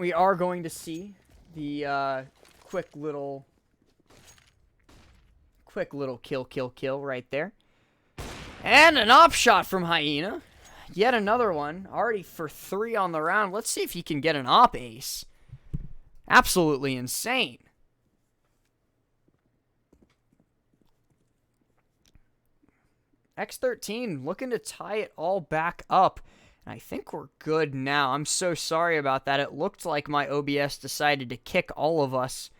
we are going to see the quick little kill right there. And an op shot from Hyena. Yet another one. Already for 3 on the round. Let's see if he can get an op ace. Absolutely insane. X13 looking to tie it all back up. And I think we're good now. I'm so sorry about that. It looked like my OBS decided to kick all of us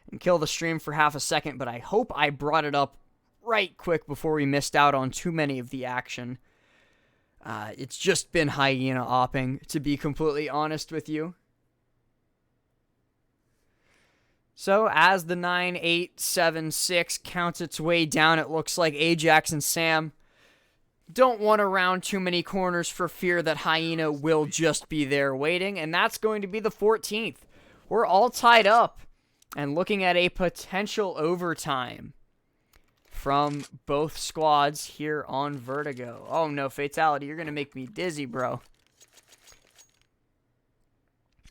and kill the stream for half a second, but I hope I brought it up right quick before we missed out on too many of the action. It's just been Hyena opping, to be completely honest with you. So, as the 9-8-7-6 counts its way down, it looks like Ajax and Sam don't want to round too many corners for fear that Hyena will just be there waiting, and that's going to be the 14th. We're all tied up and looking at a potential overtime from both squads here on Vertigo. Oh no, Fatality, you're going to make me dizzy, bro.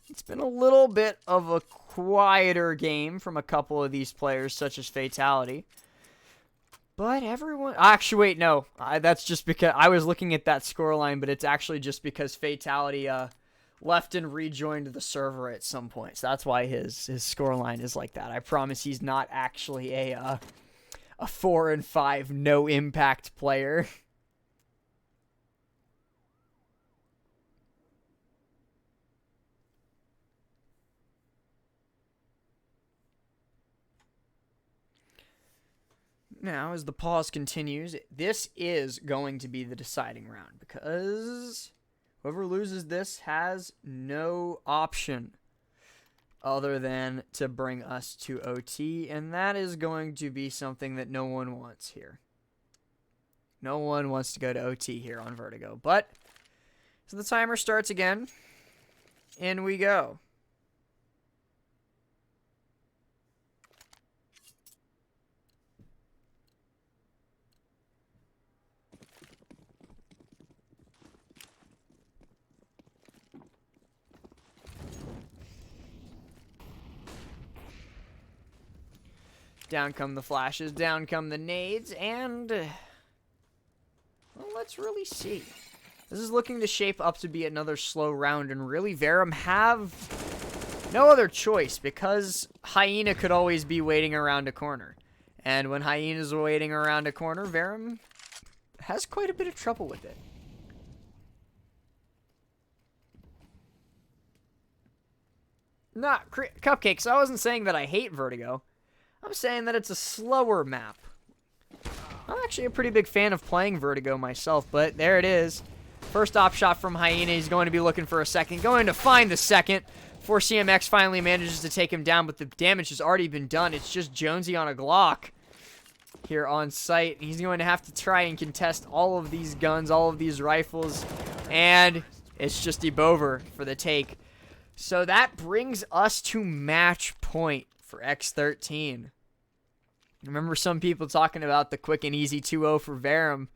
It's been a little bit of a quieter game from a couple of these players, such as Fatality. But everyone... Actually, wait, no. That's just because... I was looking at that scoreline, but it's actually just because Fatality left and rejoined the server at some point. So that's why his scoreline is like that. I promise he's not actually a 4-5 no-impact player. Now, as the pause continues, this is going to be the deciding round because whoever loses this has no option other than to bring us to OT, and that is going to be something that no one wants here. No one wants to go to OT here on Vertigo, but so the timer starts again. In we go. Down come the flashes, down come the nades, and well, let's really see. This is looking to shape up to be another slow round, and really Verum have no other choice because Hyena could always be waiting around a corner. And when Hyena's waiting around a corner, Verum has quite a bit of trouble with it. Not Cupcakes, I wasn't saying that I hate Vertigo. I'm saying that it's a slower map. I'm actually a pretty big fan of playing Vertigo myself, but there it is. First op shot from Hyena. He's going to be looking for a second. Going to find the second before CMX finally manages to take him down, but the damage has already been done. It's just Jonesy on a Glock here on site. He's going to have to try and contest all of these guns, all of these rifles, and it's just Ebover for the take. So that brings us to match point for X13. I remember some people talking about the quick and easy 2-0 for Verum.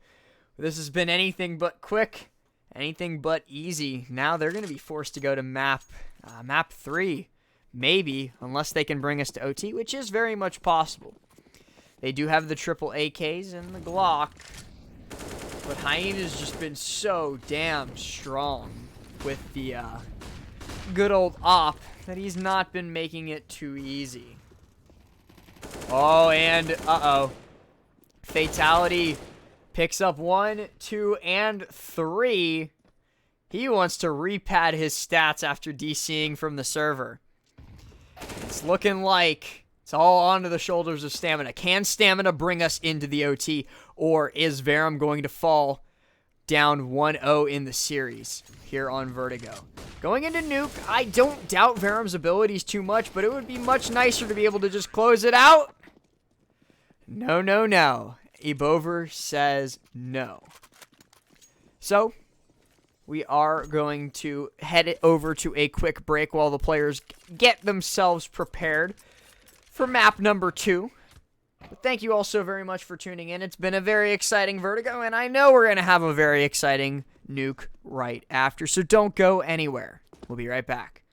This has been anything but quick, anything but easy. Now they're going to be forced to go to map 3, maybe, unless they can bring us to OT, which is very much possible. They do have the triple AKs and the Glock, but Hyena's just been so damn strong with the good old op that he's not been making it too easy. Oh, and uh-oh. Fatality picks up 1, 2, and 3. He wants to repad his stats after DCing from the server. It's looking like it's all onto the shoulders of Stamina. Can Stamina bring us into the OT, or is Verum going to fall down 1-0 in the series here on Vertigo? Going into Nuke, I don't doubt Verum's abilities too much, but it would be much nicer to be able to just close it out. No, no, no. Ebover says no. So, we are going to head over to a quick break while the players get themselves prepared for map number 2. But thank you all so very much for tuning in. It's been a very exciting Vertigo, and I know we're going to have a very exciting Nuke right after, so don't go anywhere. We'll be right back.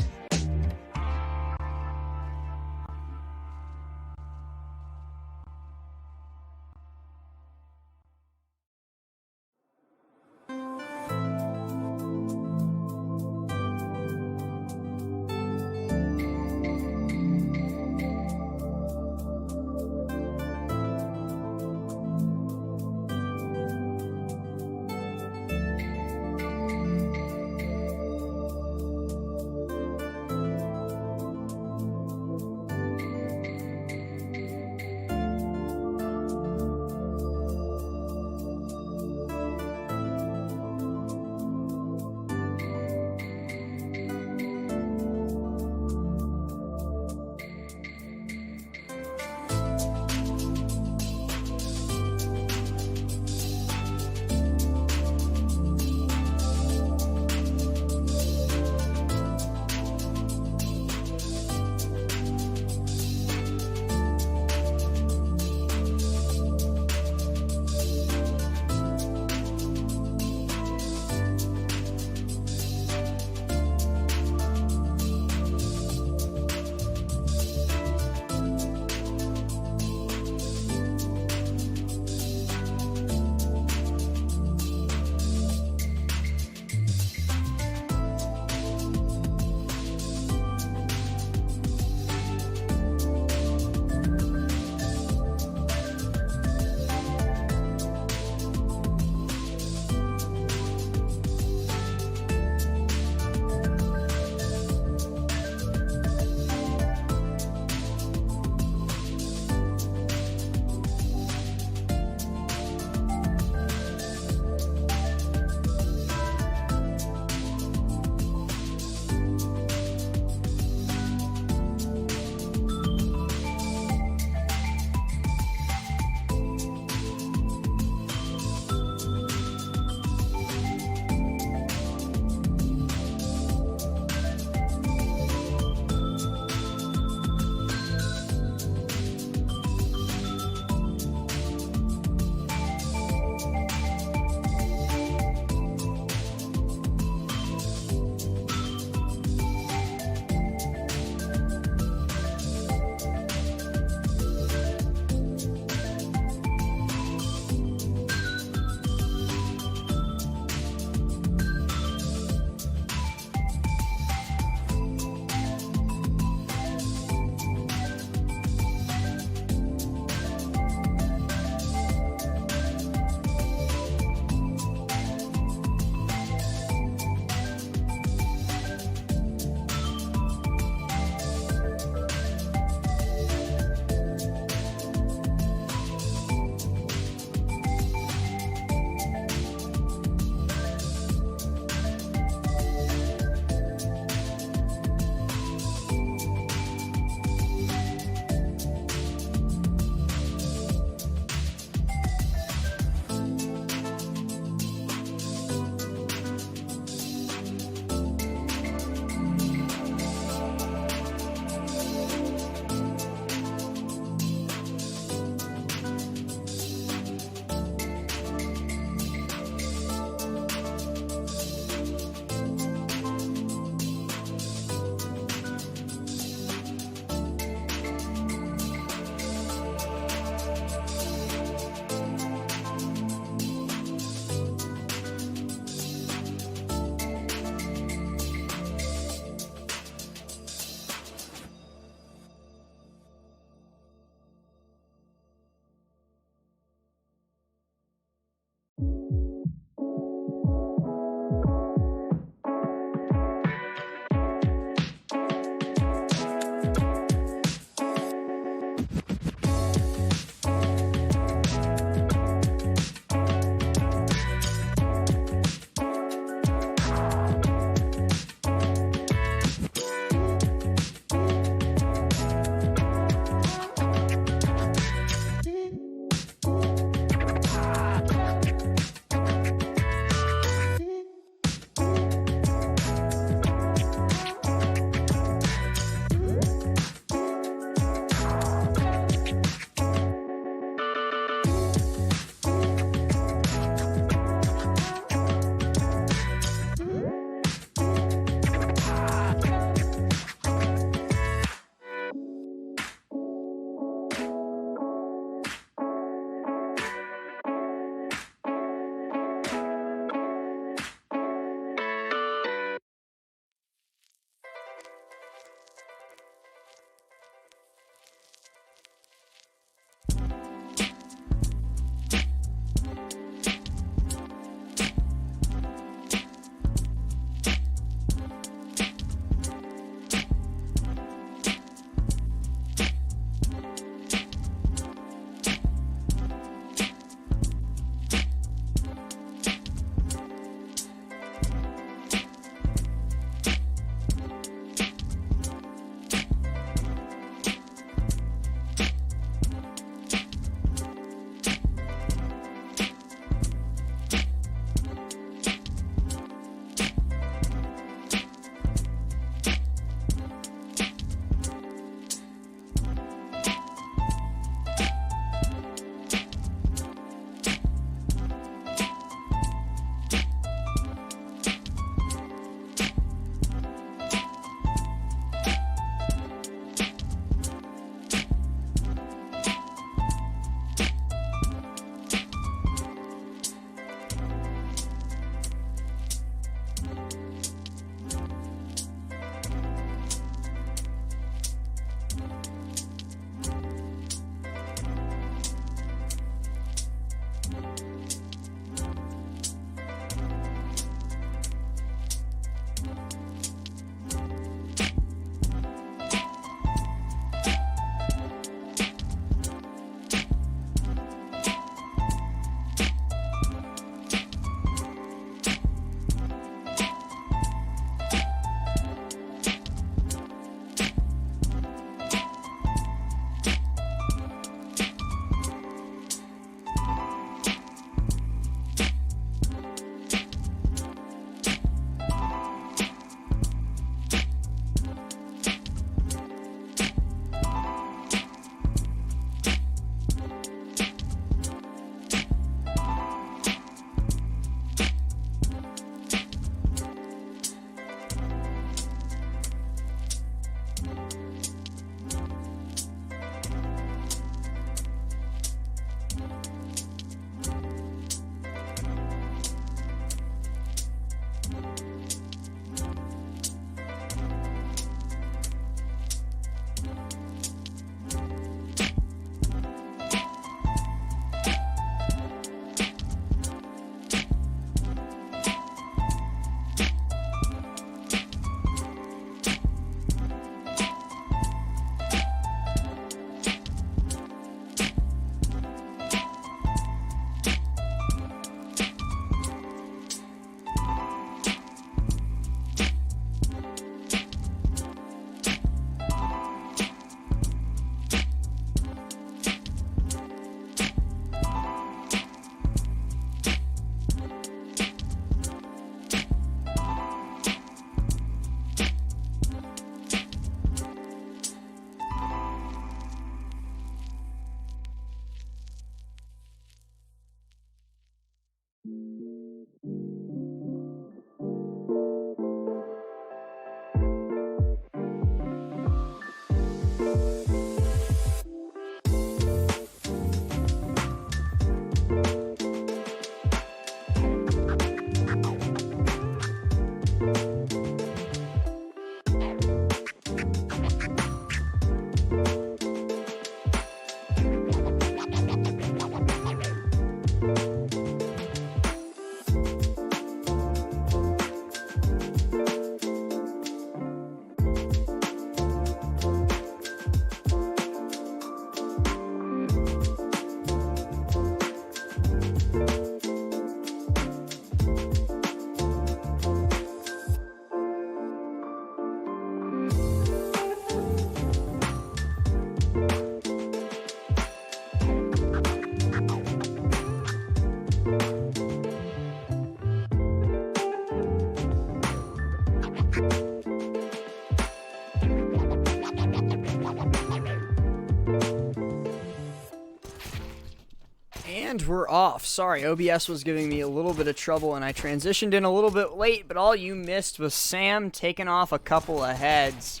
And we're off. Sorry, OBS was giving me a little bit of trouble and I transitioned in a little bit late, but all you missed was Sam taking off a couple of heads.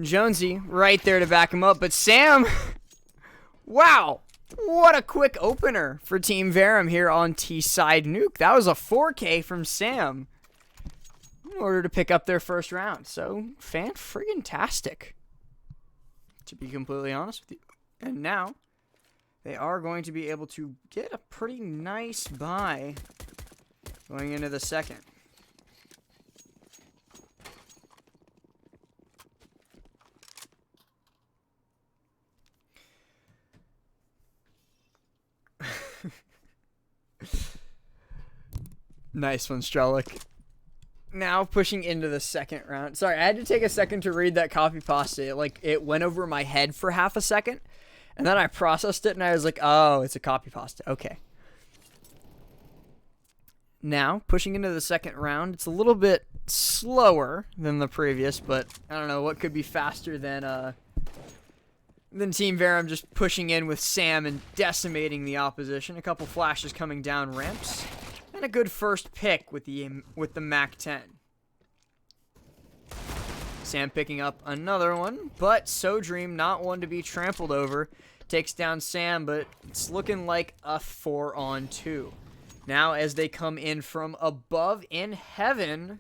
Jonesy right there to back him up, but Sam, wow, what a quick opener for Team Verum here on T-Side Nuke. That was a 4K from Sam in order to pick up their first round. So, fan-friggin-tastic, to be completely honest with you. And now they are going to be able to get a pretty nice buy going into the second. Nice one, Strelick. Now pushing into the second round. Sorry, I had to take a second to read that copy pasta. It went over my head for half a second. And then I processed it and I was like, oh, it's a copy pasta. Okay. Now, pushing into the second round, it's a little bit slower than the previous, but I don't know what could be faster than Team Verum just pushing in with Sam and decimating the opposition. A couple flashes coming down ramps, and a good first pick with the MAC-10. Sam picking up another one, but SoDream, not one to be trampled over, takes down Sam, but it's looking like a 4-on-2. Now, as they come in from above in heaven,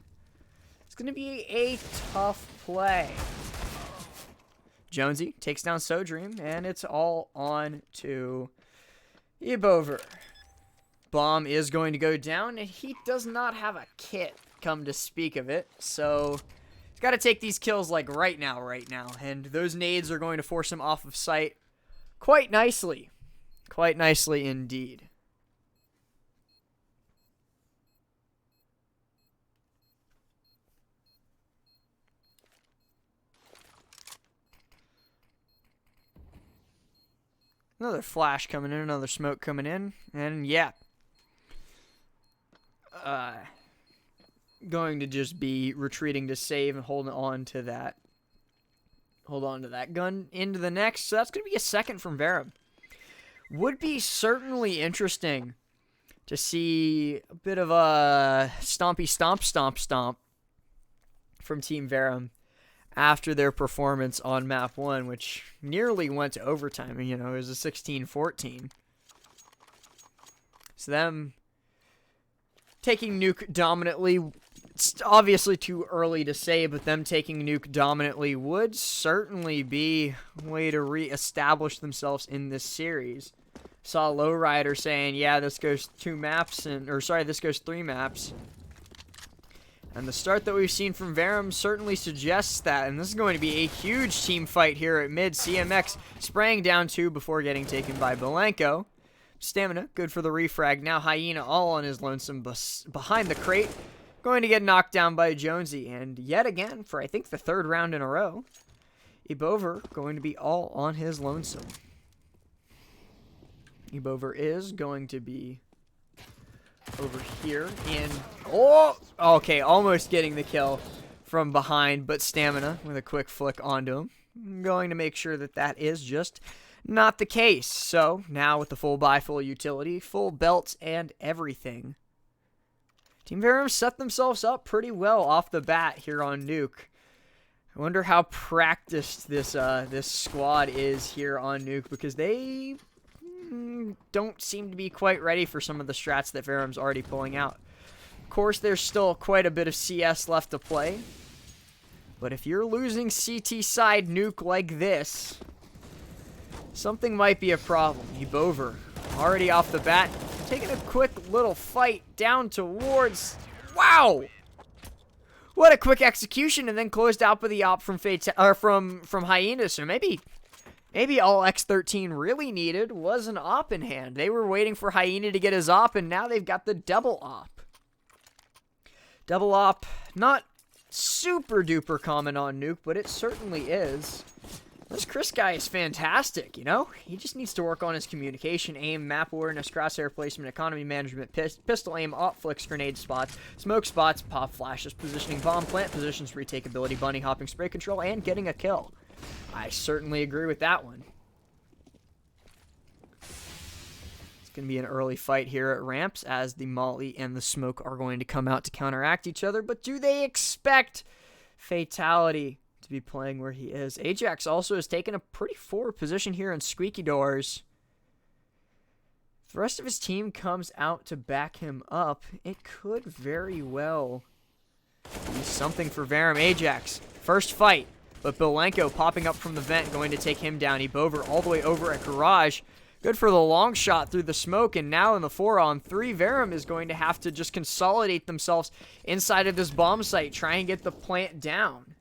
it's going to be a tough play. Jonesy takes down SoDream, and it's all on to Ebover. Bomb is going to go down, and he does not have a kit, come to speak of it, so he's got to take these kills like right now, and those nades are going to force him off of sight quite nicely indeed. Another flash coming in, another smoke coming in, and yeah. Going to just be retreating to save and holding on to that. Hold on to that gun into the next. So that's going to be a second from Verum. Would be certainly interesting to see a bit of a stompy stomp from Team Verum after their performance on map 1, which nearly went to overtime. You know, it was a 16-14. So them taking nuke dominantly, it's obviously too early to say, but them taking nuke dominantly would certainly be a way to re-establish themselves in this series. Saw Lowrider saying, yeah, this goes 3 maps. And the start that we've seen from Verum certainly suggests that, and this is going to be a huge team fight here at mid. CMX spraying down 2 before getting taken by Belenko. Stamina, good for the refrag. Now Hyena all on his lonesome behind the crate. Going to get knocked down by Jonesy. And yet again, for I think the 3rd round in a row, Ebover going to be all on his lonesome. Ebover is going to be over here in... Oh! Okay, almost getting the kill from behind, but Stamina with a quick flick onto him. I'm going to make sure that that is just not the case. So, now with the full buy, full utility, full belts, and everything, Team Verum set themselves up pretty well off the bat here on Nuke. I wonder how practiced this squad is here on Nuke, because they don't seem to be quite ready for some of the strats that Verum's already pulling out. Of course, there's still quite a bit of CS left to play, but if you're losing CT side Nuke like this, something might be a problem. Ebover, already off the bat, taking a quick little fight down towards... Wow! What a quick execution, and then closed out by the op from from Hyena. So maybe all X13 really needed was an op in hand. They were waiting for Hyena to get his op, and now they've got the double op. Double op, not super duper common on Nuke, but it certainly is. This Chris guy is fantastic, you know? He just needs to work on his communication, aim, map awareness, crosshair placement, economy management, pistol aim, op flicks, grenade spots, smoke spots, pop flashes, positioning, bomb plant positions, retakeability, bunny hopping, spray control, and getting a kill. I certainly agree with that one. It's going to be an early fight here at ramps as the Molly and the Smoke are going to come out to counteract each other. But do they expect Fatality to be playing where he is? Ajax also has taken a pretty forward position here in Squeaky Doors. If the rest of his team comes out to back him up, it could very well be something for Verum. Ajax, first fight, but Bilenko popping up from the vent, going to take him down. Ebover all the way over at Garage. Good for the long shot through the smoke, and now in the 4-on-3, Verum is going to have to just consolidate themselves inside of this bomb site, try and get the plant down.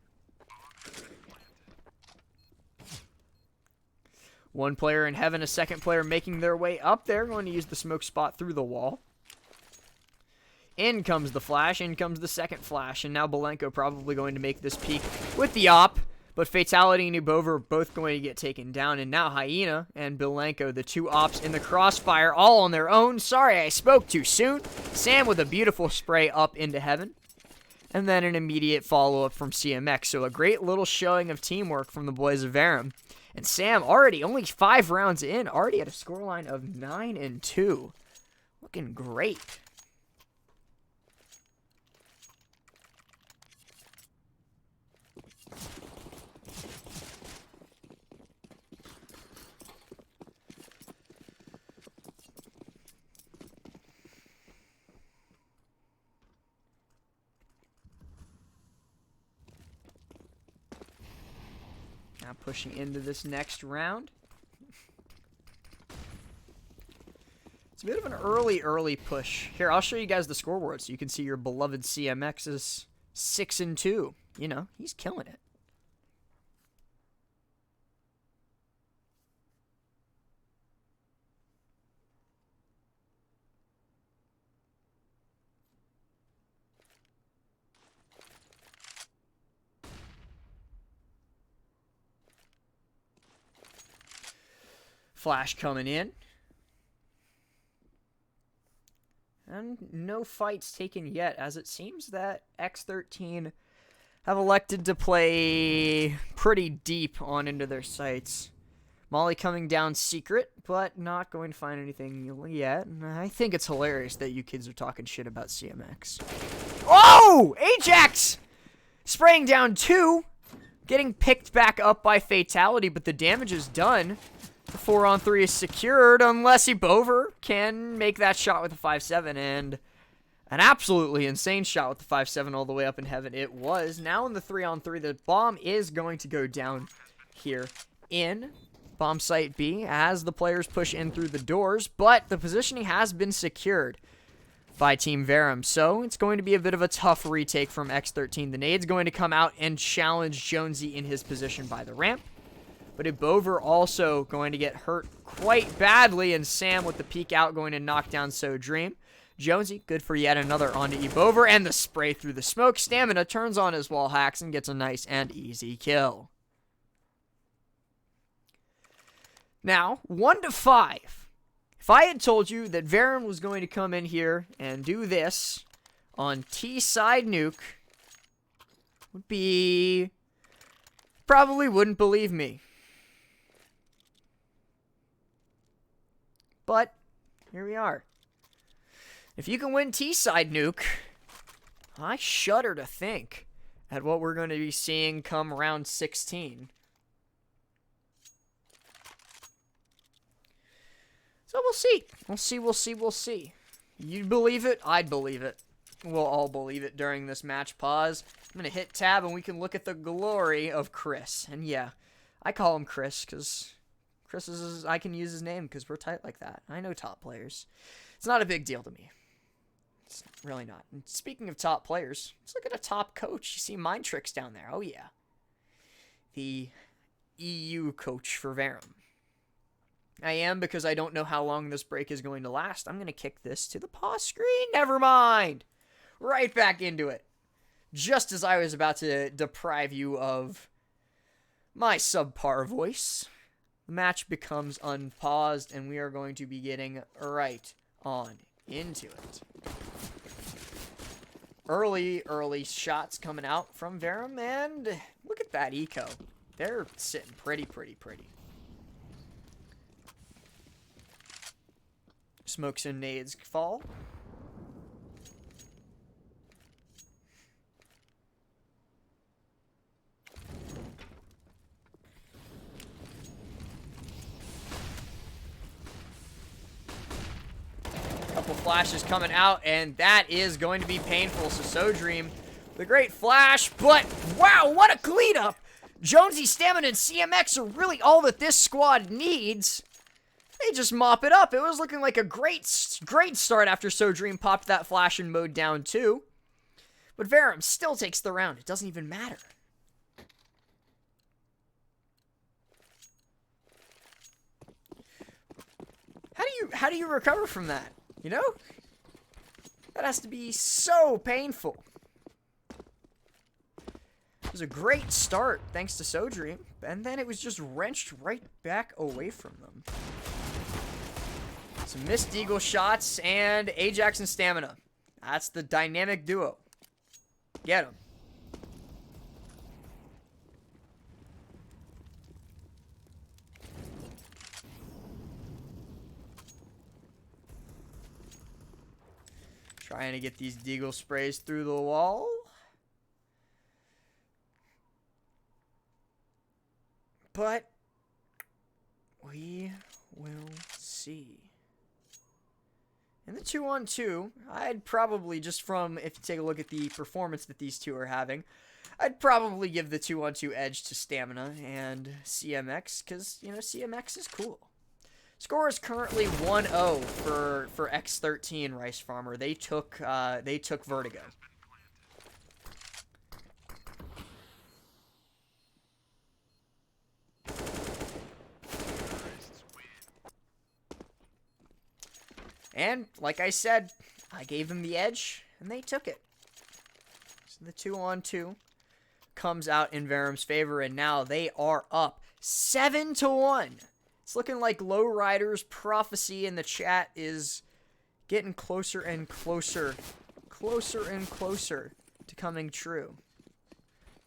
One player in heaven, a second player making their way up there, going to use the smoke spot through the wall. In comes the flash, in comes the second flash, and now Bilenko probably going to make this peek with the op. But Fatality and Ubova are both going to get taken down. And now Hyena and Bilenko, the two ops in the crossfire, all on their own. Sorry, I spoke too soon. Sam with a beautiful spray up into heaven. And then an immediate follow-up from CMX. So a great little showing of teamwork from the boys of Verum. And Sam already, only 5 rounds in, already at a scoreline of 9-2. Looking great. Now pushing into this next round. It's a bit of an early push. Here, I'll show you guys the scoreboard so you can see your beloved CMX is 6-2. You know, he's killing it. Flash coming in. And no fights taken yet, as it seems that X13 have elected to play pretty deep on into their sights. Molly coming down secret, but not going to find anything yet. And I think it's hilarious that you kids are talking shit about CMX. Oh! Ajax! Spraying down 2. Getting picked back up by Fatality, but the damage is done. The 4-on-3 is secured unless Ebover can make that shot with a 5-7, and an absolutely insane shot with the 5-7 all the way up in heaven. It was. Now in the 3-on-3, the bomb is going to go down here in bomb site B as the players push in through the doors, but the positioning has been secured by Team Verum, so it's going to be a bit of a tough retake from X13. The nade's going to come out and challenge Jonesy in his position by the ramp. But Ebover also going to get hurt quite badly, and Sam with the peek out going to knock down So Dream. Jonesy, good for yet another onto Ebover, and the spray through the smoke. Stamina turns on his wall hacks and gets a nice and easy kill. Now, 1-5. If I had told you that Verum was going to come in here and do this on T-side nuke, would be... probably wouldn't believe me. But, here we are. If you can win T-side nuke, I shudder to think at what we're going to be seeing come round 16. So we'll see. We'll see. You'd believe it, I'd believe it. We'll all believe it during this match pause. I'm going to hit tab and we can look at the glory of Chris. And yeah, I call him Chris because... Chris is, I can use his name because we're tight like that. I know top players. It's not a big deal to me. It's really not. And speaking of top players, let's look at a top coach. You see Mind Tricks down there. Oh, yeah. The EU coach for Verum. I am because I don't know how long this break is going to last. I'm going to kick this to the pause screen. Never mind. Right back into it. Just as I was about to deprive you of my subpar voice. The match becomes unpaused, and we are going to be getting right on into it. Early shots coming out from Verum, and look at that eco. They're sitting pretty. smokes and nades fall. Couple flashes coming out, and that is going to be painful. So Dream, the great flash, but wow, what a cleanup! Jonesy, Stamina, and CMX are really all that this squad needs. They just mop it up. It was looking like a great start after So Dream popped that flash and mowed down too. But Verum still takes the round. It doesn't even matter. How do you recover from that? You know? That has to be so painful. It was a great start, thanks to So Dream, and then it was just wrenched right back away from them. Some missed Eagle shots, and Ajax and Stamina. That's the dynamic duo. Get him. Trying to get these Deagle sprays through the wall. But we will see. In the 2-on-2, I'd probably, just from, if you take a look at the performance that these two are having, I'd probably give the 2-on-2 edge to Stamina and CMX, because, you know, CMX is cool. Score is currently 1-0 for X13 Rice Farmer. They took Vertigo. And, like I said, I gave them the edge, and they took it. So the 2-on-2 comes out in Verum's favor, and now they are up 7-1. It's looking like Lowrider's prophecy in the chat is getting closer and closer to coming true.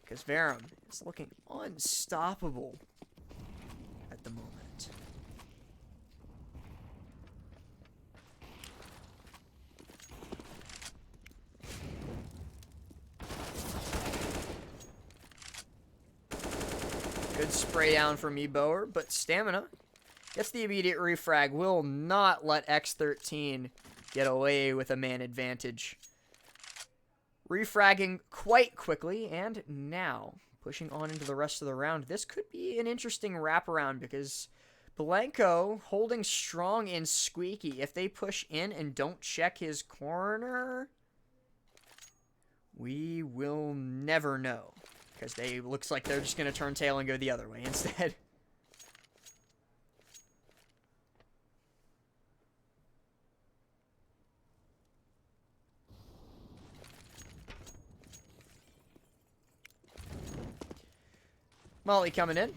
Because Verum is looking unstoppable at the moment. Good spray down from Eboer, but Stamina gets the immediate refrag. Will not let X13 get away with a man advantage. Refragging quite quickly, and now pushing on into the rest of the round. This could be an interesting wraparound because Blanco holding strong and Squeaky. If they push in and don't check his corner, we will never know. Because they looks like they're just going to turn tail and go the other way instead. Molly coming in.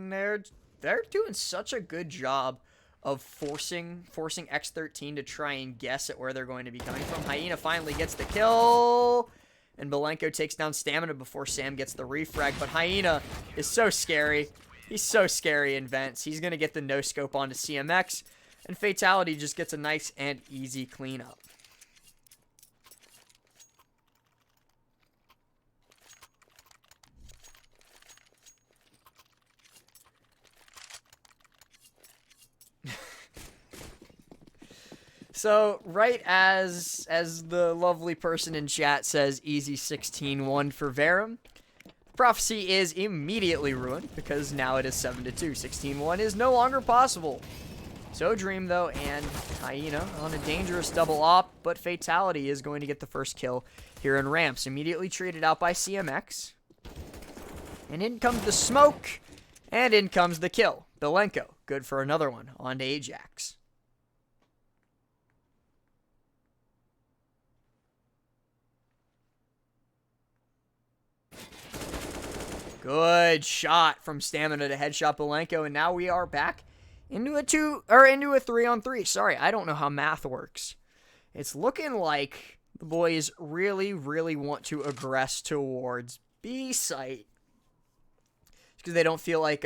They're doing such a good job of forcing X13 to try and guess at where they're going to be coming from. Hyena finally gets the kill. And Belenko takes down Stamina before Sam gets the refrag. But Hyena is so scary. He's so scary in vents. He's going to get the no-scope onto CMX. And Fatality just gets a nice and easy cleanup. So, right as the lovely person in chat says, easy 16-1 for Verum, prophecy is immediately ruined because now it is 7-2. 16-1 is no longer possible. So Dream, though, and Hyena on a dangerous double op, but Fatality is going to get the first kill here in Ramps. Immediately traded out by CMX. And in comes the smoke, and in comes the kill. Belenko, good for another one, on to Ajax. Good shot from Stamina to headshot Belenko, and now we are back into a 3-on-3. Sorry, I don't know how math works. It's looking like the boys really, really want to aggress towards B site because they don't feel like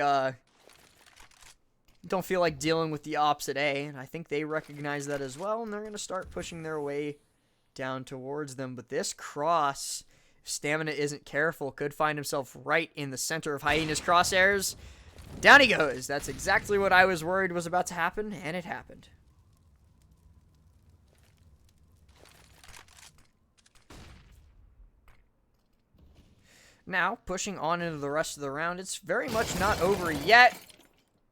don't feel like dealing with the ops at A, and I think they recognize that as well, and they're going to start pushing their way down towards them. But this cross, if Stamina isn't careful, could find himself right in the center of Hyena's crosshairs. Down he goes. That's exactly what I was worried was about to happen, and it happened. Now, pushing on into the rest of the round, it's very much not over yet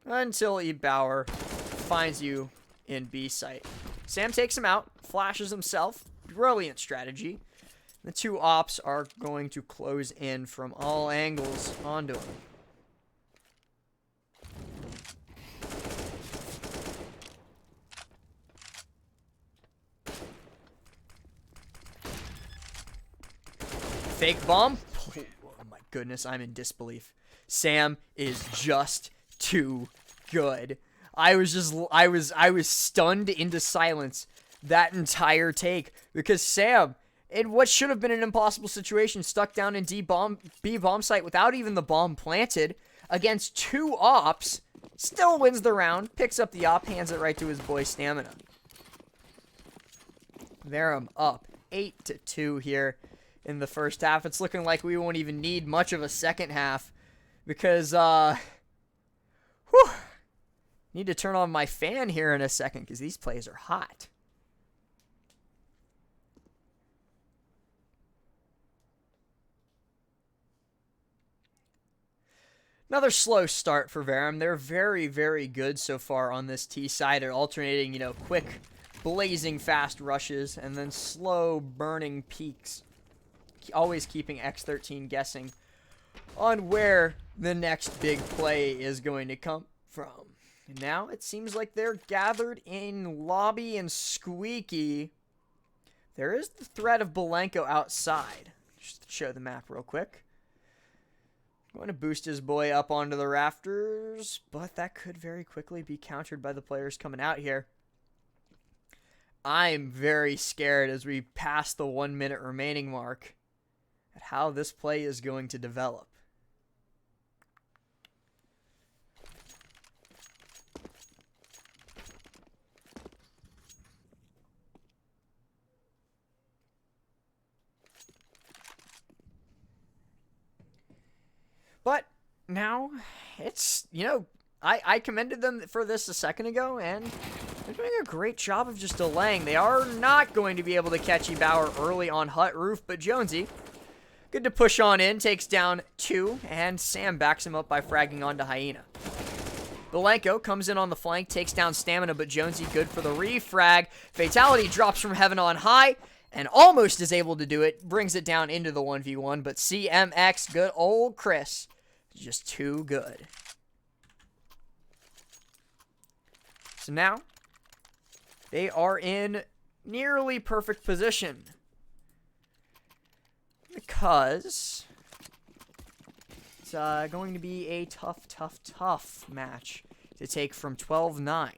until Bauer finds you in B site. Sam takes him out, flashes himself. Brilliant strategy. The two ops are going to close in from all angles onto him. Fake bomb. Oh my goodness, I'm in disbelief. Sam is just too good. I was stunned into silence that entire take because Sam, in what should have been an impossible situation, stuck down in B bomb site without even the bomb planted against two ops, still wins the round, picks up the op, hands it right to his boy Stamina. Verum up 8-2 here in the first half. It's looking like we won't even need much of a second half because, need to turn on my fan here in a second because these plays are hot. Another slow start for Verum. They're very, very good so far on this T side. They're alternating, quick, blazing fast rushes and then slow burning peaks. Always keeping X13 guessing on where the next big play is going to come from. And now it seems like they're gathered in Lobby and Squeaky. There is the threat of Belenko outside. Just to show the map real quick. Going to boost his boy up onto the rafters, but that could very quickly be countered by the players coming out here. I'm very scared as we pass the 1 minute remaining mark at how this play is going to develop. But now it's, I commended them for this a second ago, and they're doing a great job of just delaying. They are not going to be able to catch Bauer early on hut roof, but Jonesy, good to push on in, takes down 2, and Sam backs him up by fragging onto Hyena. Belenko comes in on the flank, takes down Stamina, but Jonesy good for the refrag. Fatality drops from heaven on high, and almost is able to do it, brings it down into the 1v1, but CMX, good old Chris, just too good. So now, they are in nearly perfect position. Because it's going to be a tough match to take from 12-9.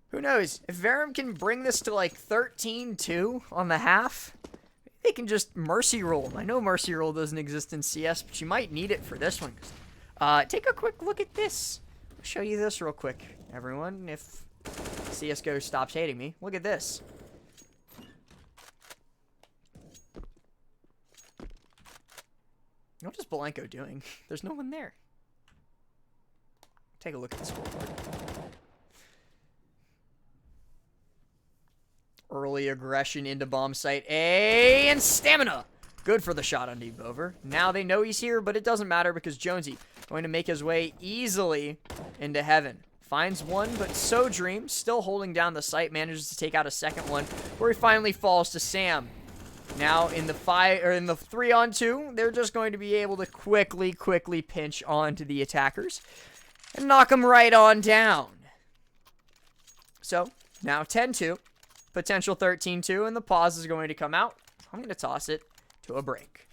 Who knows? If Verum can bring this to like 13-2 on the half, they can just mercy roll. I know mercy roll doesn't exist in CS, but you might need it for this one. Take a quick look at this. I'll show you this real quick, everyone, if CSGO stops hating me. Look at this. What is Belenko doing? There's no one there. Take a look at the scoreboard. Early aggression into bomb site A, and Stamina. Good for the shot on Deep Over. Now they know he's here, but it doesn't matter because Jonesy going to make his way easily into heaven. Finds one, but So Dream, still holding down the site, manages to take out a second one, where he finally falls to Sam. Now in the 3-on-2, they're just going to be able to quickly pinch onto the attackers and knock them right on down. So now 10-2, potential 13-2, and the pause is going to come out. I'm going to toss it to a break.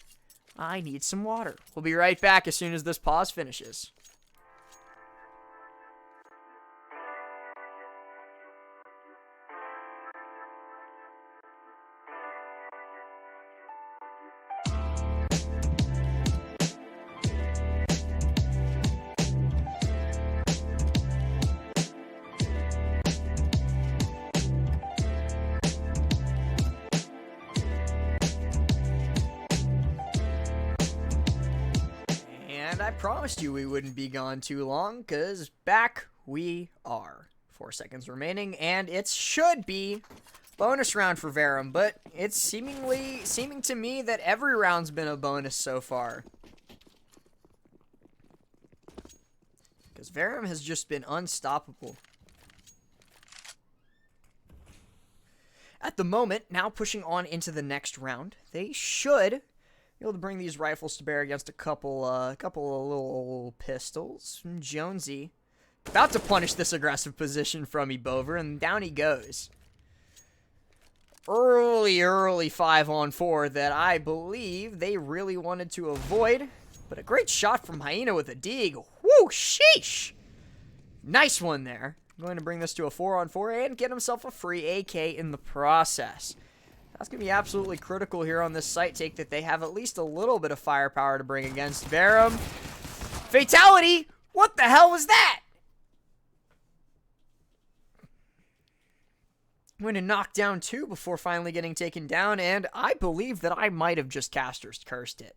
I need some water. We'll be right back as soon as this pause finishes. And I promised you we wouldn't be gone too long, because back we are. 4 seconds remaining, and it should be bonus round for Verum, but it's seeming to me that every round's been a bonus so far. Because Verum has just been unstoppable. At the moment, now pushing on into the next round, they should be able to bring these rifles to bear against a couple of little pistols. Jonesy about to punish this aggressive position from Ebover, and down he goes. Early 5-on-4 that I believe they really wanted to avoid. But a great shot from Hyena with a dig. Woo, sheesh! Nice one there. Going to bring this to a 4-on-4 and get himself a free AK in the process. That's going to be absolutely critical here on this site take, that they have at least a little bit of firepower to bring against Verum. Fatality! What the hell was that? I'm going to knock down 2 before finally getting taken down, and I believe that I might have just caster's cursed it.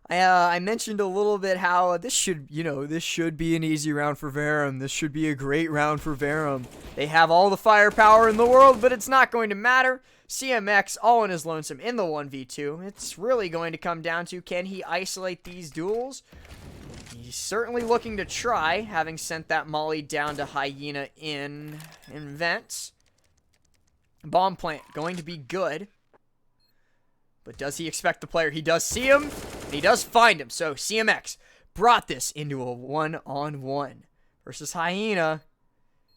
I mentioned a little bit how this should be an easy round for Verum. This should be a great round for Verum. They have all the firepower in the world, but it's not going to matter. CMX all in his lonesome in the 1v2. It's really going to come down to, can he isolate these duels? He's certainly looking to try, having sent that molly down to Hyena in vents. Bomb plant going to be good. But does he expect the player? He does see him, and he does find him. So CMX brought this into a 1-on-1 versus Hyena.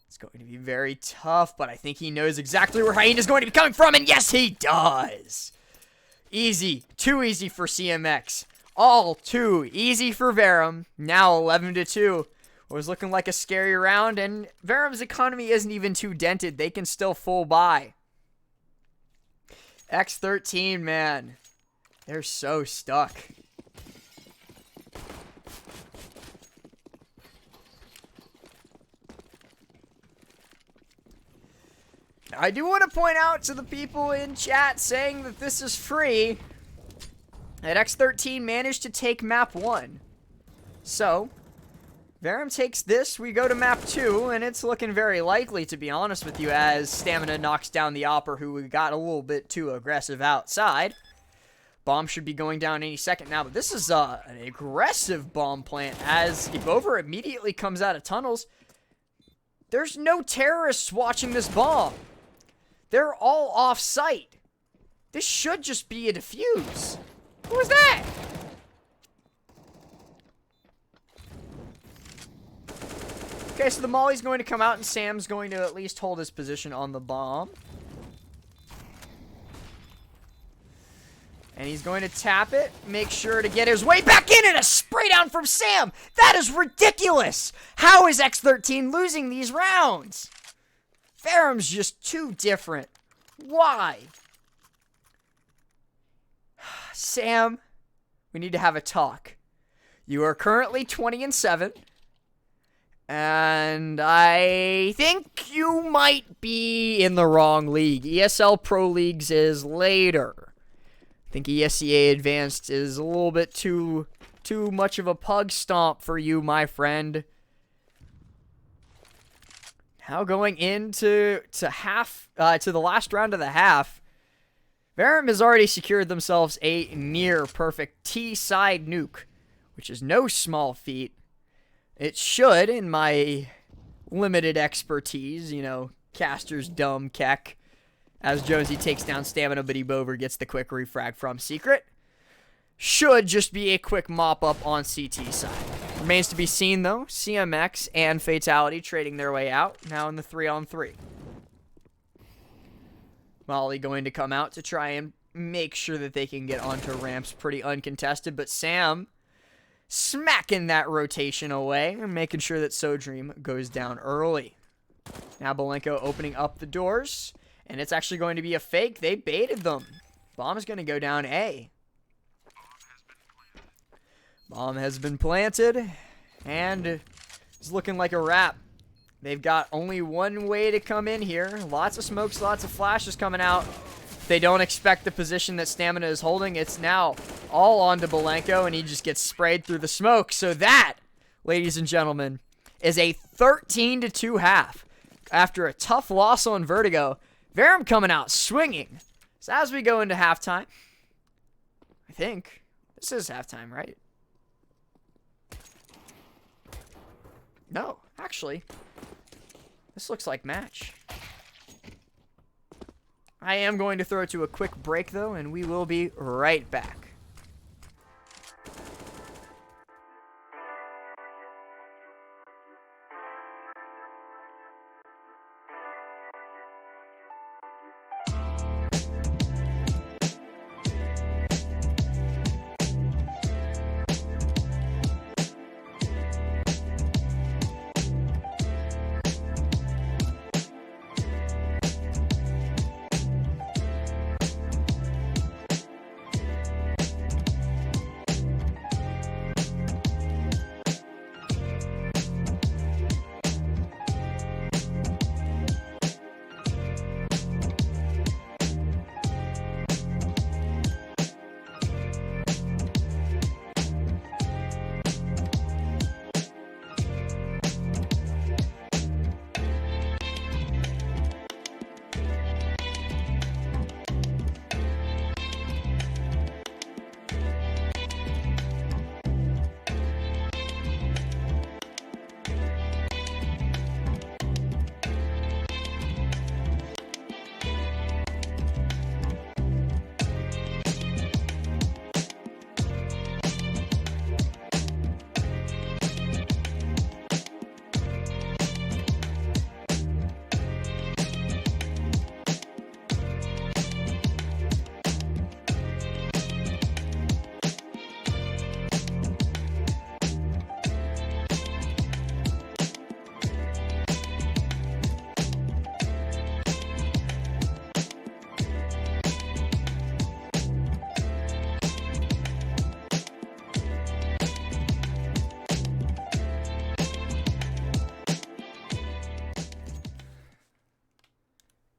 It's going to be very tough, but I think he knows exactly where Hyena's going to be coming from, and yes, he does. Easy. Too easy for CMX. All too easy for Verum. Now 11-2. It was looking like a scary round, and Verum's economy isn't even too dented. They can still full buy. X13, man. They're so stuck. Now, I do want to point out to the people in chat saying that this is free that X13 managed to take map 1. So, Verum takes this, we go to map 2, and it's looking very likely, to be honest with you, as Stamina knocks down the Opper, who got a little bit too aggressive outside. Bomb should be going down any second now, but this is an aggressive bomb plant, as Ebover immediately comes out of tunnels. There's no terrorists watching this bomb. They're all off-site. This should just be a defuse. Who was that? Okay, so the molly's going to come out, and Sam's going to at least hold his position on the bomb. And he's going to tap it, make sure to get his way back in, and a spray down from Sam! That is ridiculous! How is X13 losing these rounds? Verum's just too different. Why? Sam, we need to have a talk. You are currently 20-7. And I think you might be in the wrong league. ESL Pro Leagues is later. I think ESEA Advanced is a little bit too much of a pug stomp for you, my friend. Now going into the last round of the half, Verum has already secured themselves a near perfect T-side nuke, which is no small feat. It should, in my limited expertise, caster's dumb keck, as Jonesy takes down Stamina, but Ebover gets the quick refrag from Secret. Should just be a quick mop-up on CT side. Remains to be seen, though. CMX and Fatality trading their way out, now in the 3-on-3. Molly going to come out to try and make sure that they can get onto ramps pretty uncontested, but Sam smacking that rotation away and making sure that SoDream goes down early. Now Belenko opening up the doors, and it's actually going to be a fake. They baited them. Bomb is going to go down A. Bomb has been planted, and it's looking like a wrap. They've got only one way to come in here. Lots of smokes, lots of flashes coming out. If they don't expect the position that Stamina is holding, it's now all on to Belenko, and he just gets sprayed through the smoke. So that, ladies and gentlemen, is a 13-2 half. After a tough loss on Vertigo, Verum coming out swinging. So as we go into halftime, I think this is halftime, right? No, actually, this looks like match. I am going to throw it to a quick break, though, and we will be right back.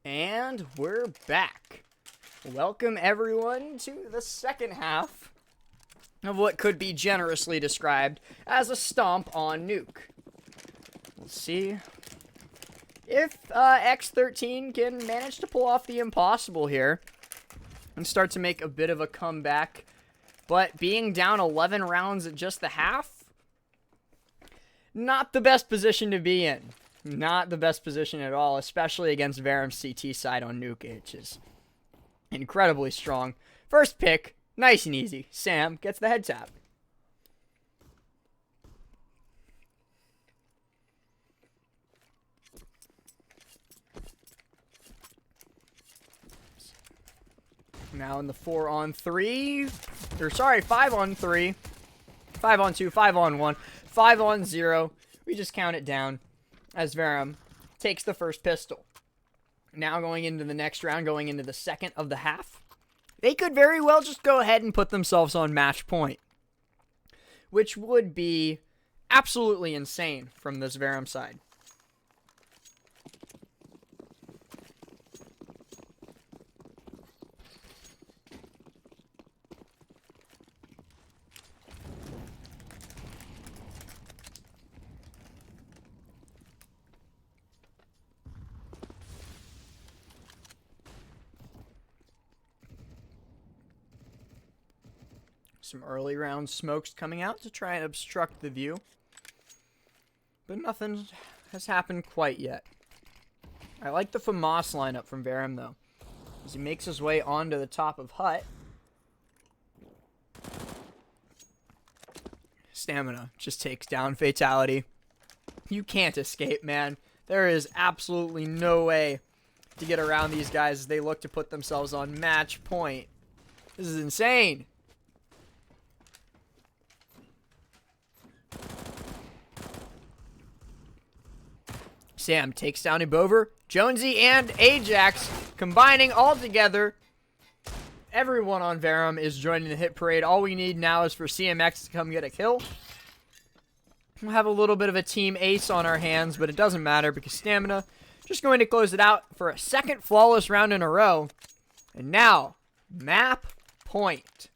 And we're back. Welcome everyone to the second half of what could be generously described as a stomp on Nuke. We'll see if X13 can manage to pull off the impossible here and start to make a bit of a comeback. But being down 11 rounds at just the half, not the best position to be in. Not the best position at all, especially against Verum's CT side on Nuke, which is incredibly strong. First pick, nice and easy. Sam gets the head tap. Now in the 4-on-3, or sorry, 5-on-3, 5-on-2, 5-on-1, 5-on-0. We just count it down as Verum takes the first pistol. Now going into the next round, going into the second of the half, they could very well just go ahead and put themselves on match point, which would be absolutely insane from this Verum side. Some early round smokes coming out to try and obstruct the view. But nothing has happened quite yet. I like the FAMAS lineup from Verum, though, as he makes his way onto the top of Hut. Stamina just takes down Fatality. You can't escape, man. There is absolutely no way to get around these guys as they look to put themselves on match point. This is insane. Sam takes down Ebover, Jonesy, and Ajax combining all together. Everyone on Verum is joining the hit parade. All we need now is for CMX to come get a kill. We'll have a little bit of a team ace on our hands, but it doesn't matter because Stamina just going to close it out for a second flawless round in a row And now, map point.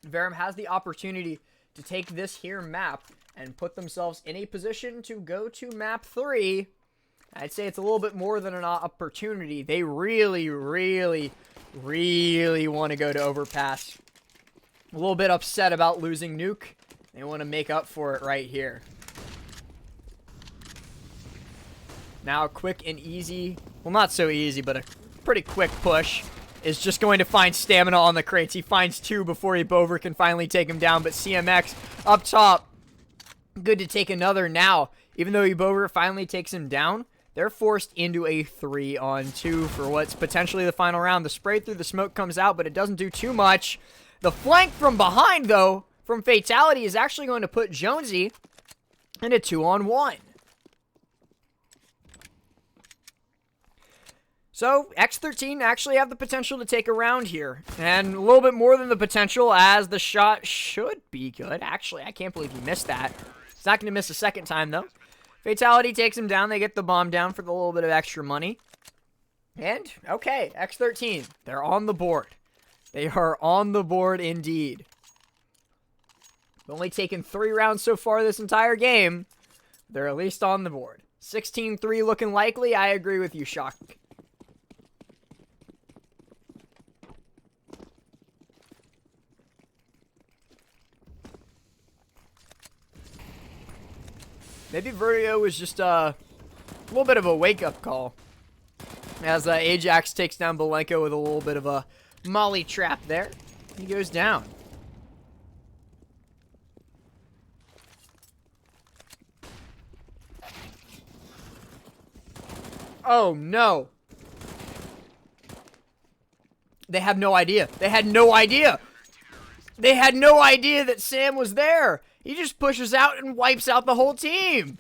Verum has the opportunity to take this here map and put themselves in a position to go to map 3. I'd say it's a little bit more than an opportunity. They really, really, really want to go to overpass. A little bit upset about losing nuke. They want to make up for it right here. Now, quick and easy, well, not so easy, but a pretty quick push is just going to find stamina on the crates. He finds 2 before Bover can finally take him down, but CMX up top, good to take another now. Even though Bover finally takes him down, they're forced into a 3-on-2 for what's potentially the final round. The spray through the smoke comes out, but it doesn't do too much. The flank from behind, though, from Fatality is actually going to put Jonesy in a 2-on-1. So, X13 actually have the potential to take a round here. And a little bit more than the potential, as the shot should be good. Actually, I can't believe he missed that. He's not going to miss a second time, though. Fatality takes him down. They get the bomb down for the little bit of extra money. And, okay, X13, they're on the board. They are on the board indeed. They've only taken 3 rounds so far this entire game. They're at least on the board. 16-3 looking likely. I agree with you, Shock. Maybe Vertigo was just a little bit of a wake-up call. As Ajax takes down Belenko with a little bit of a molly trap there. He goes down. Oh, no. They have no idea. They had no idea. They had no idea that Sam was there. He just pushes out and wipes out the whole team.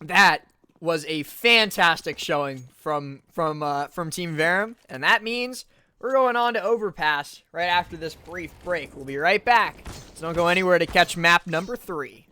That was a fantastic showing from Team Verum, and that means we're going on to Overpass right after this brief break. We'll be right back, so don't go anywhere to catch map number 3.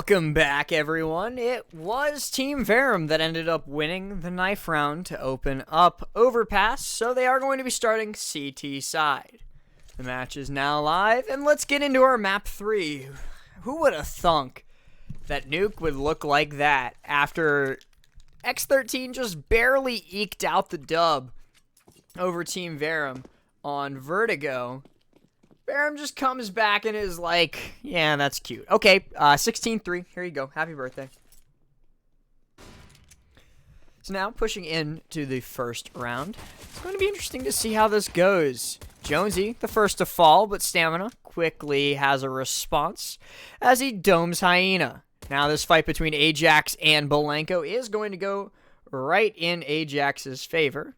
Welcome back, everyone. It was Team Verum that ended up winning the knife round to open up Overpass, so they are going to be starting CT side. The match is now live, and let's get into our map 3. Who would have thunk that Nuke would look like that after X13 just barely eked out the dub over Team Verum on Vertigo? Verum just comes back and is like, yeah, that's cute. Okay, 16-3. Here you go. Happy birthday. So now pushing into the first round. It's going to be interesting to see how this goes. Jonesy, the first to fall, but Stamina quickly has a response as he domes Hyena. Now this fight between Ajax and Belenko is going to go right in Ajax's favor.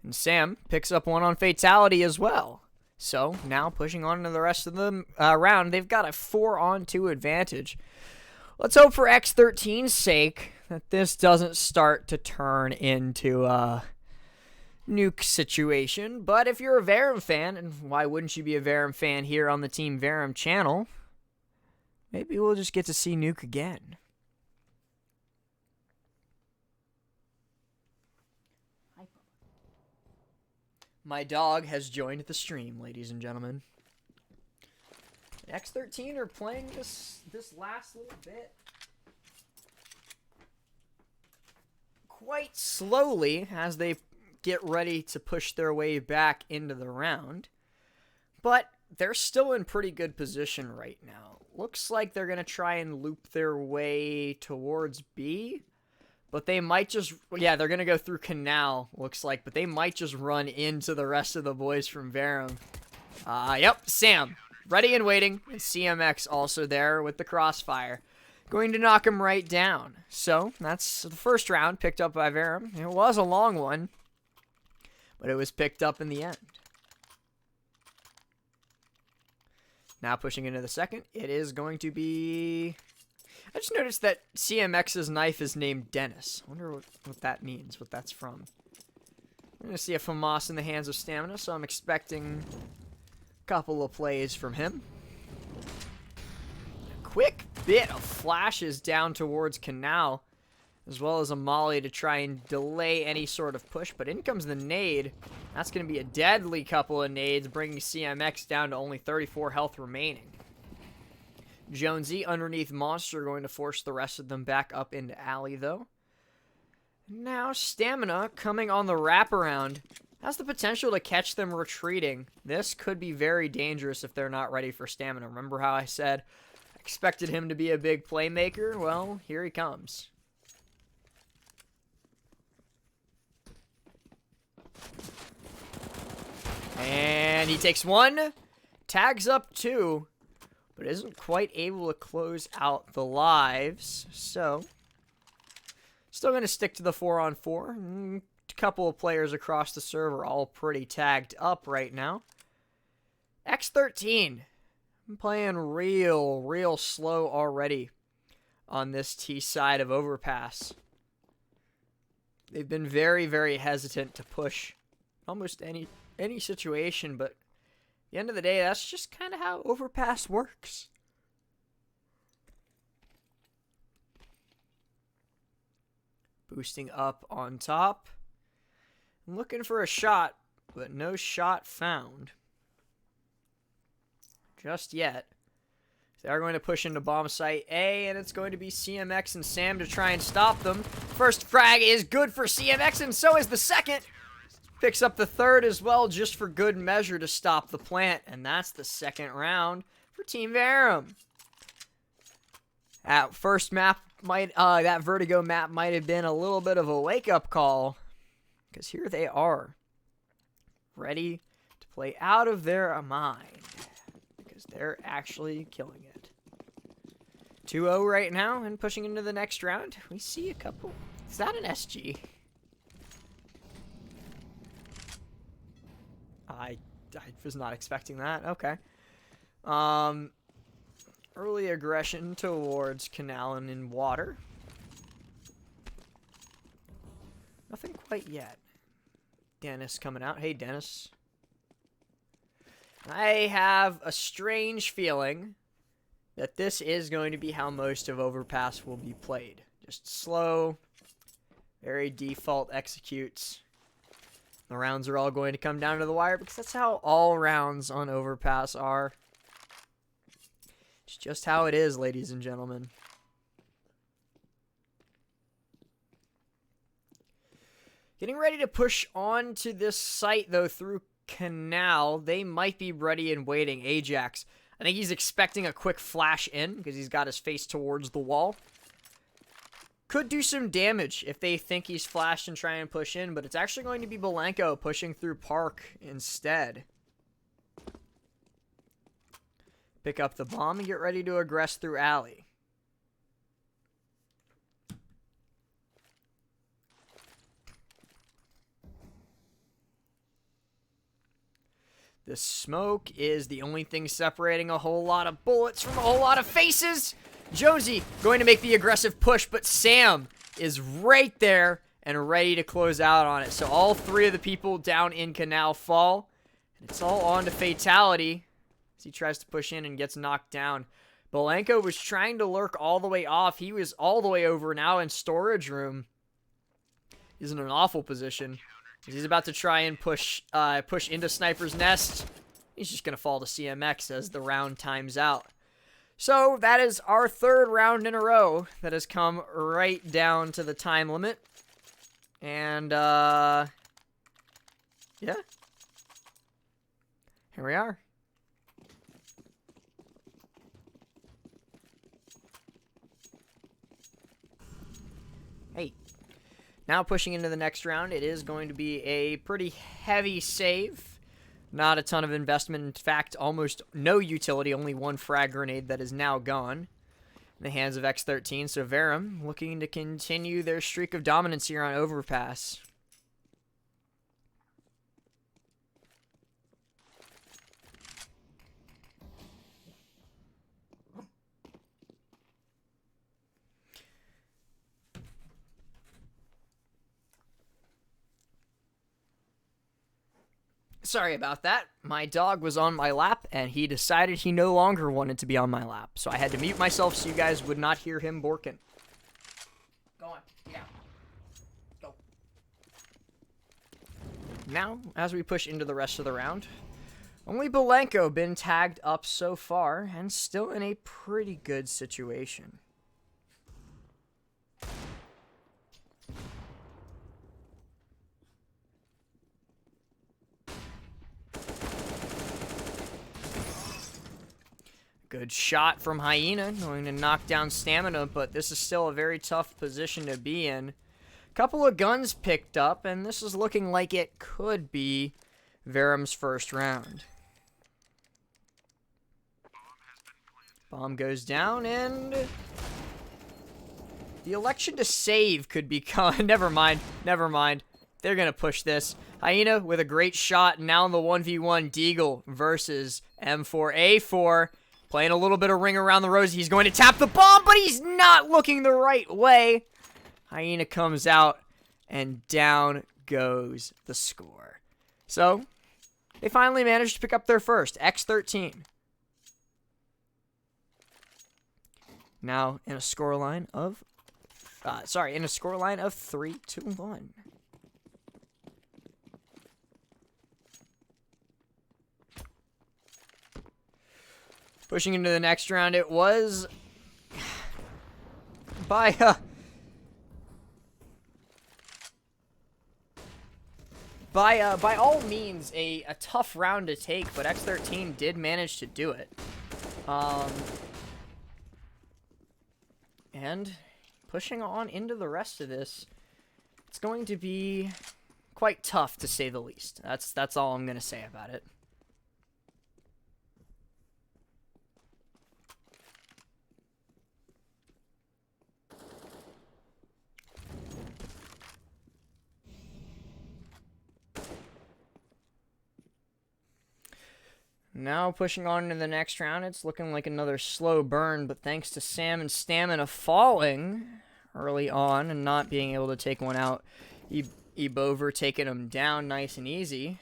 And Sam picks up one on Fatality as well. So, now pushing on to the rest of the round, they've got a 4-on-2 advantage. Let's hope for X13's sake that this doesn't start to turn into a Nuke situation. But if you're a Verum fan, and why wouldn't you be a Verum fan here on the Team Verum channel, maybe we'll just get to see Nuke again. My dog has joined the stream, ladies and gentlemen. X13 are playing this last little bit quite slowly as they get ready to push their way back into the round. But they're still in pretty good position right now. Looks like they're going to try and loop their way towards B. But they might just, yeah, they're going to go through Canal, looks like. But they might just run into the rest of the boys from Verum. Yep, Sam, ready and waiting. And CMX also there with the crossfire. Going to knock him right down. So, that's the first round picked up by Verum. It was a long one. But it was picked up in the end. Now pushing into the second, it is going to be... I just noticed that CMX's knife is named Dennis. I wonder what that means, what that's from. I'm going to see a FAMAS in the hands of Stamina, so I'm expecting a couple of plays from him. A quick bit of flashes down towards Canal, as well as a molly to try and delay any sort of push, but in comes the nade. That's going to be a deadly couple of nades, bringing CMX down to only 34 health remaining. Jonesy underneath Monster going to force the rest of them back up into Alley, though. Now Stamina coming on the wraparound has the potential to catch them retreating. This could be very dangerous if they're not ready for Stamina. Remember how I said I expected him to be a big playmaker? Well, here he comes. And he takes one, tags up two, but isn't quite able to close out the lives. So, still going to stick to the 4-on-4. A couple of players across the server all pretty tagged up right now. X13 playing real slow already on this T side of Overpass. They've been very hesitant to push almost any situation, but at the end of the day, that's just kind of how Overpass works. Boosting up on top. Looking for a shot, but no shot found. Just yet. They are going to push into bomb site A, and it's going to be CMX and Sam to try and stop them. First frag is good for CMX, and so is the second. Picks up the third as well, just for good measure to stop the plant. And that's the second round for Team Verum. That first map that Vertigo map might have been a little bit of a wake-up call. Because here they are. Ready to play out of their mind. Because they're actually killing it. 2-0 right now, and pushing into the next round. We see a couple. Is that an SG? I was not expecting that. Okay. Early aggression towards Canal and in water. Nothing quite yet. Dennis coming out. Hey, Dennis. I have a strange feeling that this is going to be how most of Overpass will be played. Just slow, very default executes. The rounds are all going to come down to the wire because that's how all rounds on Overpass are. It's just how it is, ladies and gentlemen. Getting ready to push on to this site, though, through Canal. They might be ready and waiting. Ajax. I think he's expecting a quick flash in because he's got his face towards the wall. Could do some damage if they think he's flashed and try and push in, but it's actually going to be Belenko pushing through Park instead. Pick up the bomb and get ready to aggress through Alley. The smoke is the only thing separating a whole lot of bullets from a whole lot of faces. Jonesy going to make the aggressive push, but Sam is right there and ready to close out on it. So all three of the people down in Canal fall. And it's all on to Fatality as he tries to push in and gets knocked down. Belenko was trying to lurk all the way off. He was all the way over now in storage room. He's in an awful position. He's about to try and push into Sniper's Nest. He's just going to fall to CMX as the round times out. So that is our third round in a row that has come right down to the time limit. And, yeah. Here we are. Hey. Now pushing into the next round, it is going to be a pretty heavy save. Not a ton of investment. In fact, almost no utility. Only one frag grenade that is now gone in the hands of X13. So Verum looking to continue their streak of dominance here on Overpass. Sorry about that. My dog was on my lap, and he decided he no longer wanted to be on my lap. So I had to mute myself so you guys would not hear him borking. Go on. Get out. Go. Now, as we push into the rest of the round, only Belenko been tagged up so far, and still in a pretty good situation. Good shot from Hyena, going to knock down Stamina, but this is still a very tough position to be in. Couple of guns picked up, and this is looking like it could be Verum's first round. Bomb goes down, and the election to save could become... Never mind. They're going to push this. Hyena with a great shot, now in the 1v1 Deagle versus M4A4. Playing a little bit of ring around the rosy. He's going to tap the bomb, but he's not looking the right way. Hyena comes out, and down goes the score. So, they finally managed to pick up their first, X13. Now, in a scoreline of... in a scoreline of 3-1. Pushing into the next round, it was by all means a tough round to take, but X13 did manage to do it. And pushing on into the rest of this, it's going to be quite tough to say the least. That's all I'm going to say about it. Now pushing on into the next round, it's looking like another slow burn, but thanks to Sam and Stamina falling early on and not being able to take one out, Ebover taking him down nice and easy.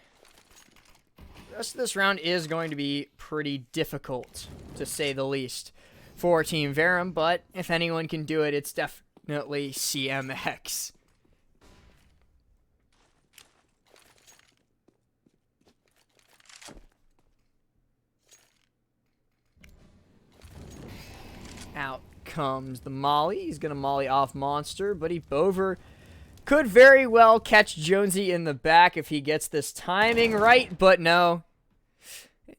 The rest of this round is going to be pretty difficult, to say the least. for Team Verum, but if anyone can do it, it's definitely CMX. Out comes the molly. He's going to molly off Monster, but Bover could very well catch Jonesy in the back if he gets this timing right, but no.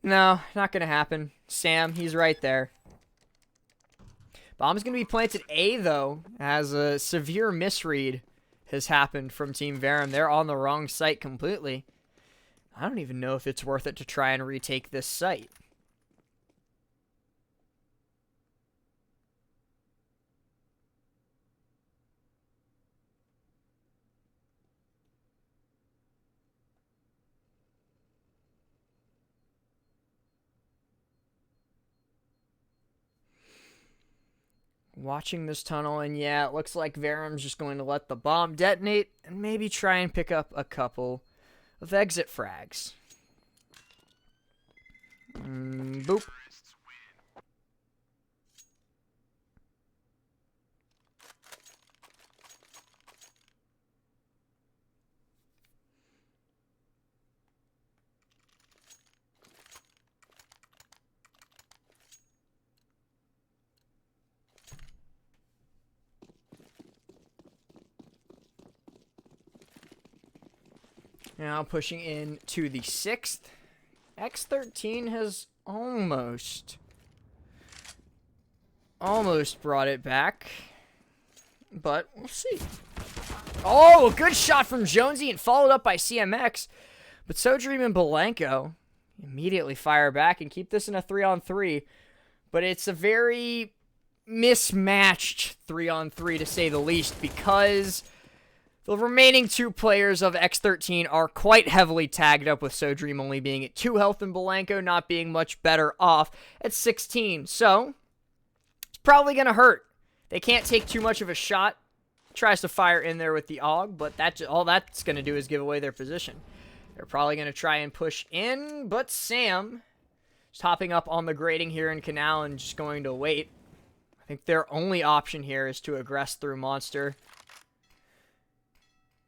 No, not going to happen. Sam, he's right there. Bomb's going to be planted A, though, as a severe misread has happened from Team Verum. They're on the wrong site completely. I don't even know if it's worth it to try and retake this site. Watching this tunnel, and yeah, it looks like Verum's just going to let the bomb detonate and maybe try and pick up a couple of exit frags. Boop. Now pushing in to the 6th. X13 has almost brought it back. But we'll see. Oh, a good shot from Jonesy and followed up by CMX. But Sodream and Belenko immediately fire back and keep this in a 3-on-3. But it's a very mismatched 3-on-3 to say the least, because the remaining 2 players of X13 are quite heavily tagged up, with Sodream only being at 2 health and Belenko not being much better off at 16. So, it's probably going to hurt. They can't take too much of a shot. Tries to fire in there with the AUG, but all that's going to do is give away their position. They're probably going to try and push in, but Sam is hopping up on the grating here in Canal and just going to wait. I think their only option here is to aggress through Monster.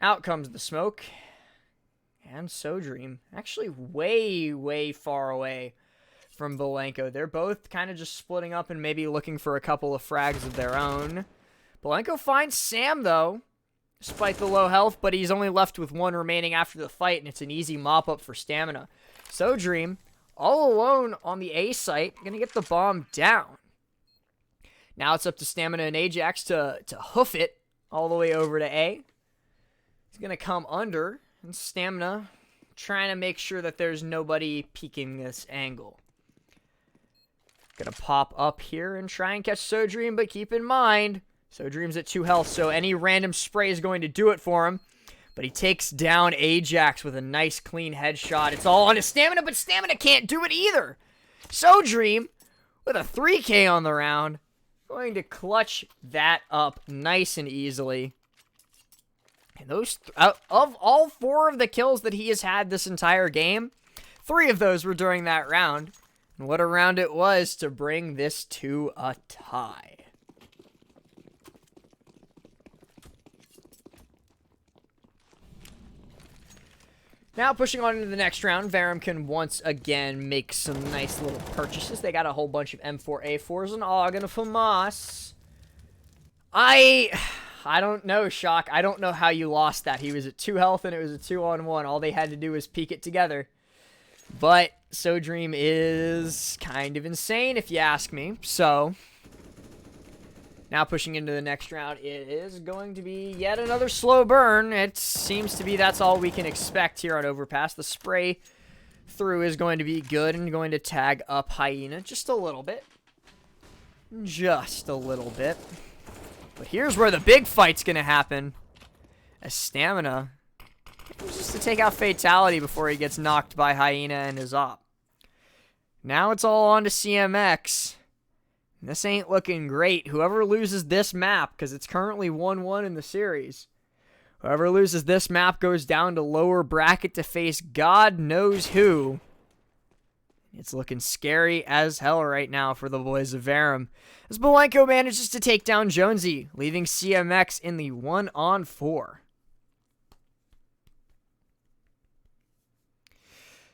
Out comes the smoke. And Sodream. Actually way, way far away from Belenko. They're both kind of just splitting up and maybe looking for a couple of frags of their own. Belenko finds Sam, though, despite the low health, but he's only left with 1 remaining after the fight, and it's an easy mop-up for Stamina. Sodream, all alone on the A site, gonna get the bomb down. Now it's up to Stamina and Ajax to hoof it all the way over to A. He's going to come under, and Stamina trying to make sure that there's nobody peeking this angle. Going to pop up here and try and catch Sodream, but keep in mind, Sodream's at 2 health, so any random spray is going to do it for him. But he takes down Ajax with a nice clean headshot. It's all on his Stamina, but Stamina can't do it either. Sodream, with a 3K on the round, going to clutch that up nice and easily. And those, of all 4 of the kills that he has had this entire game, 3 of those were during that round. And what a round it was to bring this to a tie. Now pushing on into the next round, Verum can once again make some nice little purchases. They got a whole bunch of M4A4s and AUG and a FAMAS. I don't know, Shock. I don't know how you lost that. He was at 2 health and it was a 2-on-1. All they had to do was peek it together. But Sodream is kind of insane, if you ask me. So, now pushing into the next round, it is going to be yet another slow burn. It seems to be that's all we can expect here on Overpass. The spray through is going to be good and going to tag up Hyena just a little bit. Just a little bit. But here's where the big fight's going to happen. As Stamina, just to take out Fatality before he gets knocked by Hyena and his op. Now it's all on to CMX. This ain't looking great. Whoever loses this map, because it's currently 1-1 in the series, whoever loses this map goes down to lower bracket to face God knows who. It's looking scary as hell right now for the boys of Verum, as Bolenko manages to take down Jonesy, leaving CMX in the 1-on-4.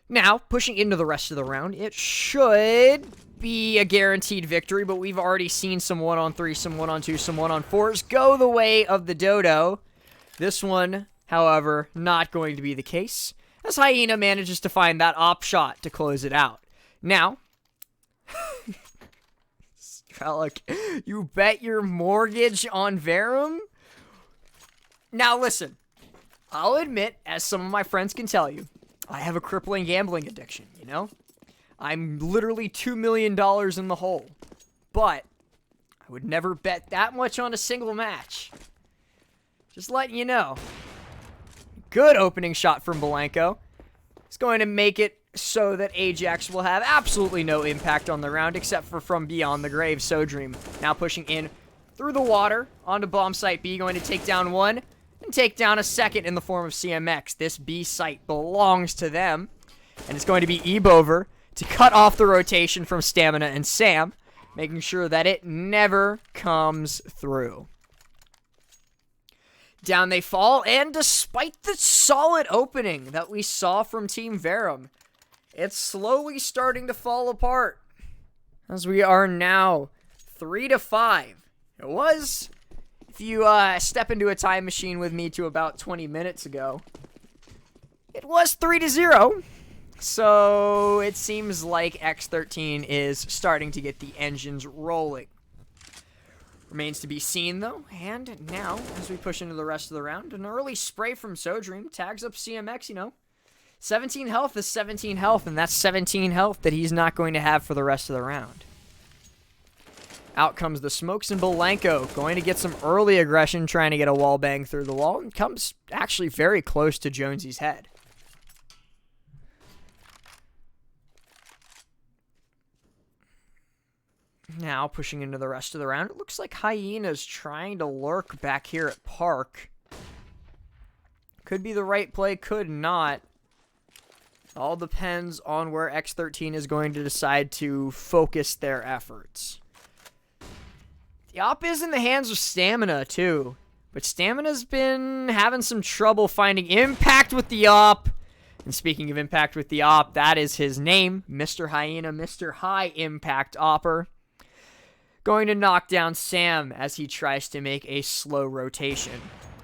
Now, pushing into the rest of the round, it should be a guaranteed victory, but we've already seen some 1-on-3, some 1-on-2, some 1-on-4s go the way of the Dodo. This one, however, not going to be the case, as Hyena manages to find that op shot to close it out. Now, Strelic, you bet your mortgage on Verum? Now listen, I'll admit, as some of my friends can tell you, I have a crippling gambling addiction, you know? I'm literally $2 million in the hole. But I would never bet that much on a single match. Just letting you know. Good opening shot from Bolenko. It's going to make it so that Ajax will have absolutely no impact on the round except for from beyond the grave, Sodream. Now pushing in through the water onto bomb site B, going to take down one and take down a second in the form of CMX. This B site belongs to them, and it's going to be Ebover to cut off the rotation from Stamina and Sam, making sure that it never comes through. Down they fall, and despite the solid opening that we saw from Team Verum, it's slowly starting to fall apart, as we are now 3-5. It was, if you step into a time machine with me to about 20 minutes ago, it was 3-0. So it seems like X13 is starting to get the engines rolling. Remains to be seen, though. And now, as we push into the rest of the round, an early spray from Sodream tags up CMX, you know. 17 health is 17 health, and that's 17 health that he's not going to have for the rest of the round. Out comes the smokes, and Bolenko going to get some early aggression, trying to get a wall bang through the wall, and comes actually very close to Jonesy's head. Now, pushing into the rest of the round, it looks like Hyena's trying to lurk back here at Park. Could be the right play, could not. All depends on where X13 is going to decide to focus their efforts. The op is in the hands of Stamina, too. But Stamina's been having some trouble finding impact with the op. And speaking of impact with the op, that is his name, Mr. Hyena, Mr. High Impact Opper. Going to knock down Sam as he tries to make a slow rotation.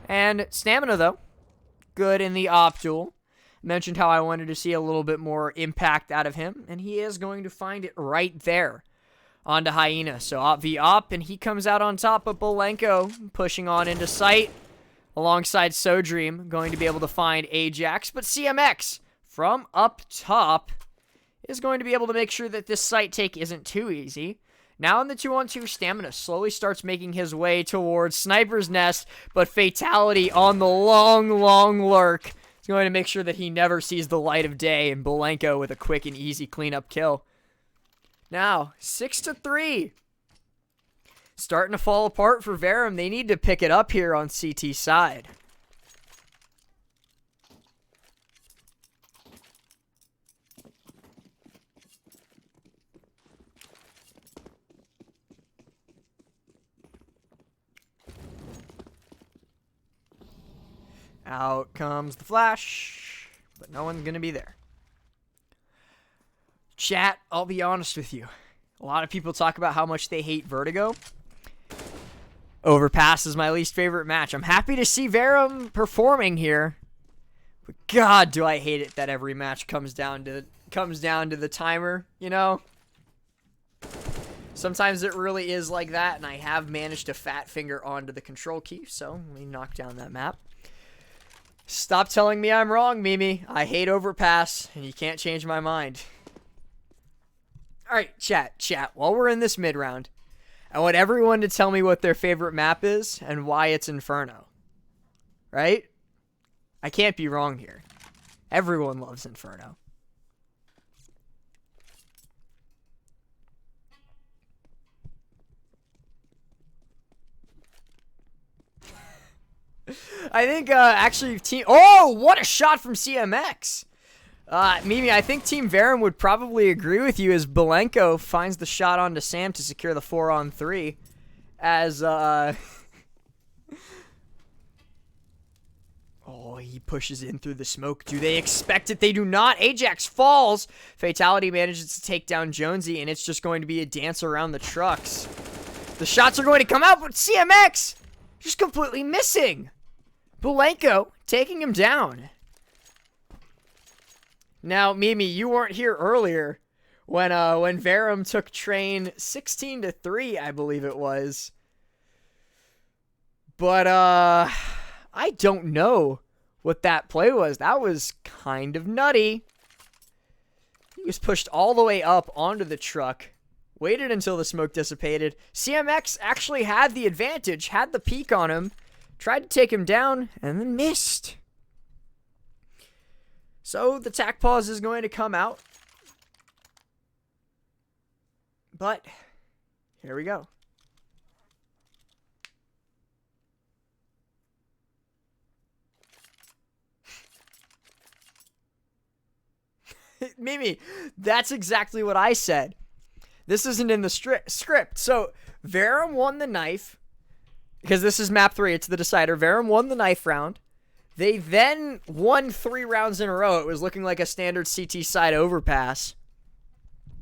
And Stamina, though, good in the op duel. Mentioned how I wanted to see a little bit more impact out of him, and he is going to find it right there onto Hyena. So op v op, and he comes out on top, but Bolenko pushing on into sight alongside Sodream, going to be able to find Ajax, but CMX from up top is going to be able to make sure that this site take isn't too easy. Now in the 2-on-2, Stamina slowly starts making his way towards Sniper's Nest, but Fatality on the long lurk is going to make sure that he never sees the light of day, and Bolenko with a quick and easy cleanup kill. Now, 6-3. Starting to fall apart for Verum. They need to pick it up here on CT side. Out comes the flash, but no one's going to be there. Chat, I'll be honest with you. A lot of people talk about how much they hate Vertigo. Overpass is my least favorite match. I'm happy to see Verum performing here. But God, do I hate it that every match comes down to the timer, you know? Sometimes it really is like that, and I have managed to fat finger onto the control key, so let me knock down that map. Stop telling me I'm wrong, Mimi. I hate Overpass, and you can't change my mind. Alright, chat. While we're in this mid-round, I want everyone to tell me what their favorite map is and why it's Inferno. Right? I can't be wrong here. Everyone loves Inferno. I think, actually, oh, what a shot from CMX. Mimi, I think Team Verum would probably agree with you as Belenko finds the shot onto Sam to secure the 4-on-3. As, Oh, he pushes in through the smoke. Do they expect it? They do not. Ajax falls. Fatality manages to take down Jonesy, and it's just going to be a dance around the trucks. The shots are going to come out, but CMX just completely missing. Belenko taking him down. Now, Mimi, you weren't here earlier when Verum took train 16-3, I believe it was. But I don't know what that play was. That was kind of nutty. He was pushed all the way up onto the truck, waited until the smoke dissipated. CMX actually had the advantage, had the peek on him, tried to take him down, and then missed. So the tack pause is going to come out. But here we go. Mimi, that's exactly what I said. This isn't in the script. So Verum won the knife, because this is map 3. It's the decider. Verum won the knife round. They then won 3 rounds in a row. It was looking like a standard CT side overpass.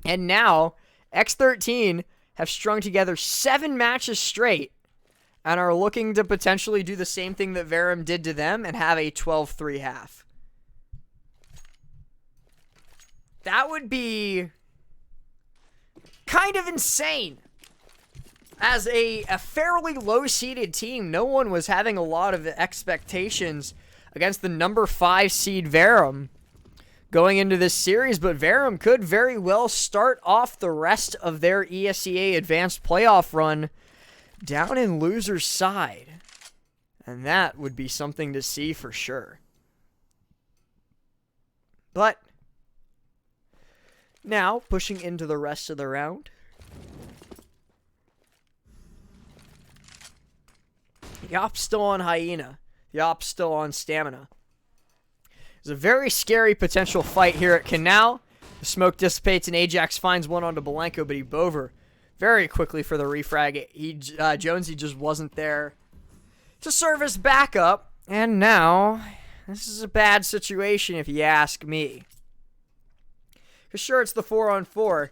And now, X13 have strung together 7 matches straight and are looking to potentially do the same thing that Verum did to them and have a 12-3 half. That would be kind of insane. As a fairly low-seeded team, no one was having a lot of expectations against the number 5 seed Verum going into this series, but Verum could very well start off the rest of their ESEA advanced playoff run down in loser's side. And that would be something to see for sure. But now, pushing into the rest of the round. The op's still on Hyena. The op's still on Stamina. There's a very scary potential fight here at Canal. The smoke dissipates and Ajax finds one onto Belenko, but he bover very quickly for the refrag. Jonesy just wasn't there to serve as backup. And now, this is a bad situation if you ask me. Because sure, it's the 4-on-4,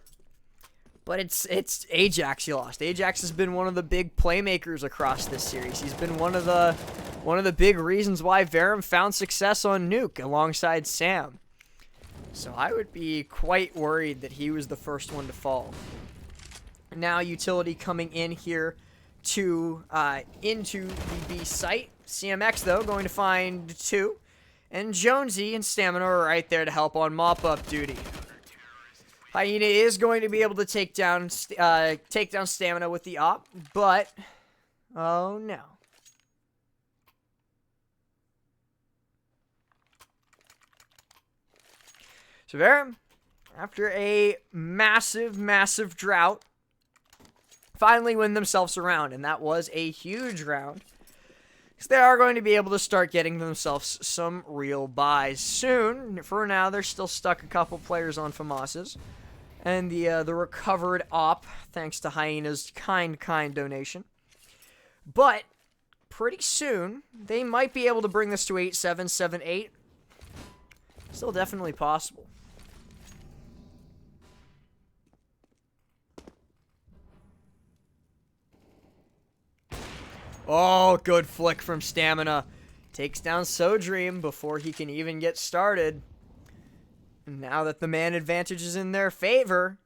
but it's Ajax you lost. Ajax has been one of the big playmakers across this series. He's been one of the big reasons why Verum found success on Nuke alongside Sam. So I would be quite worried that he was the first one to fall. Now utility coming in here to into the B site. CMX though going to find 2, and Jonesy and Stamina are right there to help on mop-up duty. Hyena is going to be able to take down Stamina with the op, but oh no. So Verum, after a massive drought, finally win themselves a round, and that was a huge round. Because they are going to be able to start getting themselves some real buys soon. For now, they're still stuck a couple players on FAMAS's. And the recovered op, thanks to Hyena's kind donation. But pretty soon, they might be able to bring this to 8-7, 7-8. Still definitely possible. Oh, good flick from Stamina. Takes down SoDream before he can even get started. Now that the man advantage is in their favor,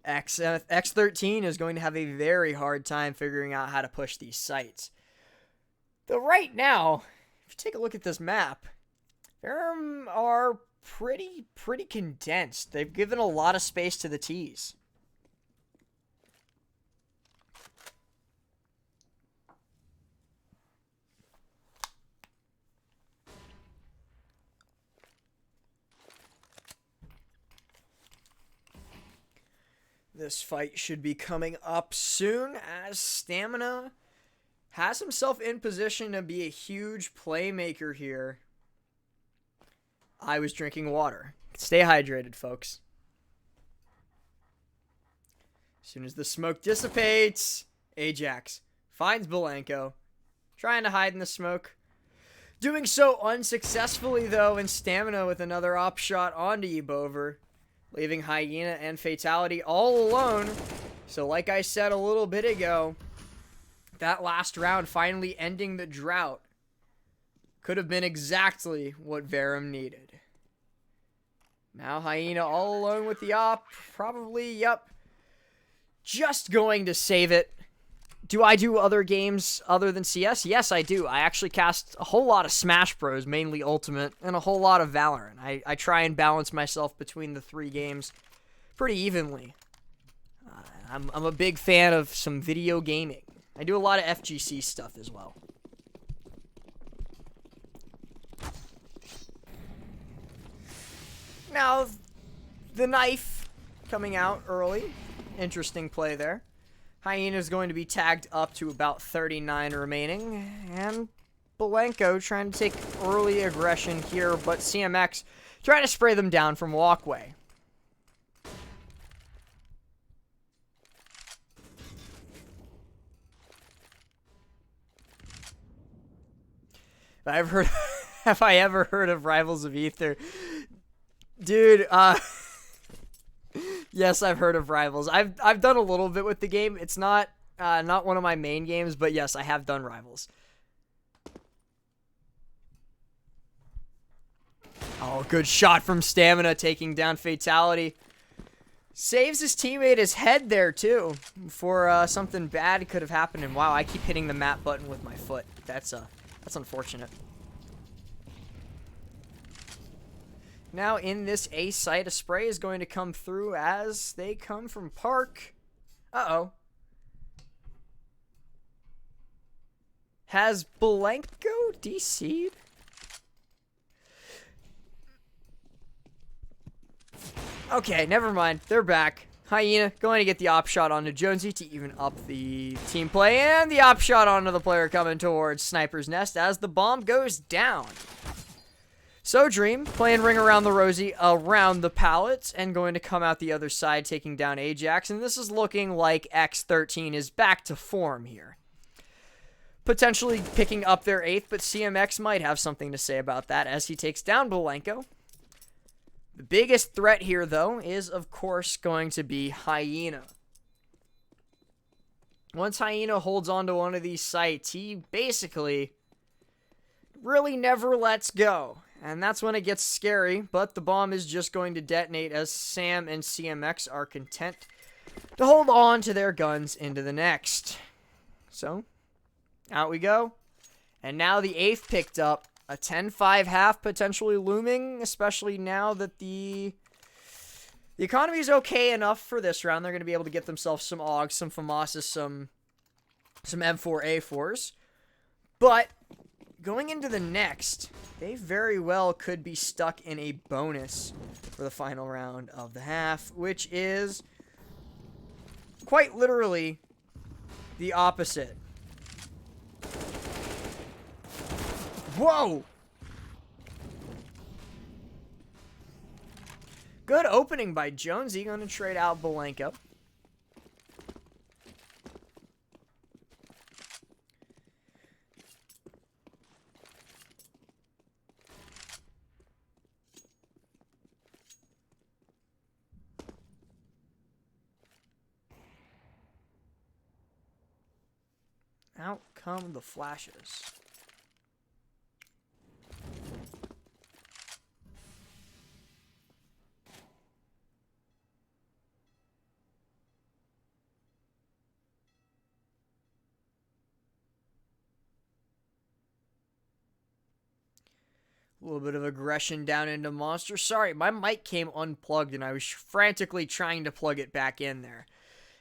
X13 is going to have a very hard time figuring out how to push these sites. Though right now, if you take a look at this map, Verum are pretty condensed. They've given a lot of space to the T's. This fight should be coming up soon as Stamina has himself in position to be a huge playmaker here. I was drinking water. Stay hydrated, folks. As soon as the smoke dissipates, Ajax finds Belenko, trying to hide in the smoke. Doing so unsuccessfully, though, and Stamina with another op shot onto Yebover, leaving Hyena and Fatality all alone. So like I said a little bit ago, that last round finally ending the drought could have been exactly what Verum needed. Now Hyena all alone with the op, probably, yep, just going to save it. Do I do other games other than CS? Yes, I do. I actually cast a whole lot of Smash Bros, mainly Ultimate, and a whole lot of Valorant. I try and balance myself between the 3 games pretty evenly. I'm a big fan of some video gaming. I do a lot of FGC stuff as well. Now, the knife coming out early. Interesting play there. Hyena is going to be tagged up to about 39 remaining, and Belenko trying to take early aggression here, but CMX trying to spray them down from walkway. Have I ever heard of Rivals of Ether? Dude, yes, I've heard of Rivals. I've done a little bit with the game. It's not one of my main games, but yes, I have done Rivals. Oh, good shot from Stamina, taking down Fatality. Saves his teammate his head there, too, before something bad could have happened. And wow, I keep hitting the map button with my foot. That's unfortunate. Now in this A site, a spray is going to come through as they come from Park. Uh-oh. Has Belenko DC'd? Okay, never mind. They're back. Hyena going to get the op shot onto Jonesy to even up the team play. And the op shot onto the player coming towards Sniper's Nest as the bomb goes down. So Dream playing Ring Around the Rosie around the pallets and going to come out the other side, taking down Ajax. And this is looking like X13 is back to form here. Potentially picking up their 8th, but CMX might have something to say about that as he takes down Belenko. The biggest threat here, though, is, of course, going to be Hyena. Once Hyena holds onto one of these sites, he basically really never lets go. And that's when it gets scary, but the bomb is just going to detonate as Sam and CMX are content to hold on to their guns into the next. So, out we go. And now the 8th picked up. A 10-5 half potentially looming, especially now that the economy is okay enough for this round. They're going to be able to get themselves some AUGs, some FAMASas, some M4A4s. But going into the next, they very well could be stuck in a bonus for the final round of the half, which is quite literally the opposite. Whoa! Good opening by Jonesy. Going to trade out Belenko. Out come the flashes. A little bit of aggression down into Monster. Sorry, my mic came unplugged and I was frantically trying to plug it back in there.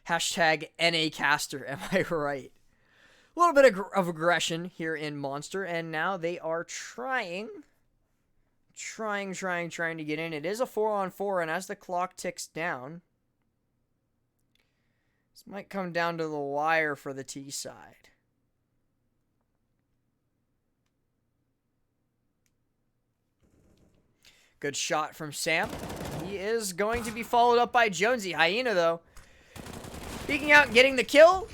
Hashtag NAcaster, am I right? A little bit of aggression here in Monster, and now they are trying to get in. It is a 4-on-4, and as the clock ticks down, this might come down to the wire for the T side. Good shot from Sam. He is going to be followed up by Jonesy. Hyena, though, peeking out and getting the kill.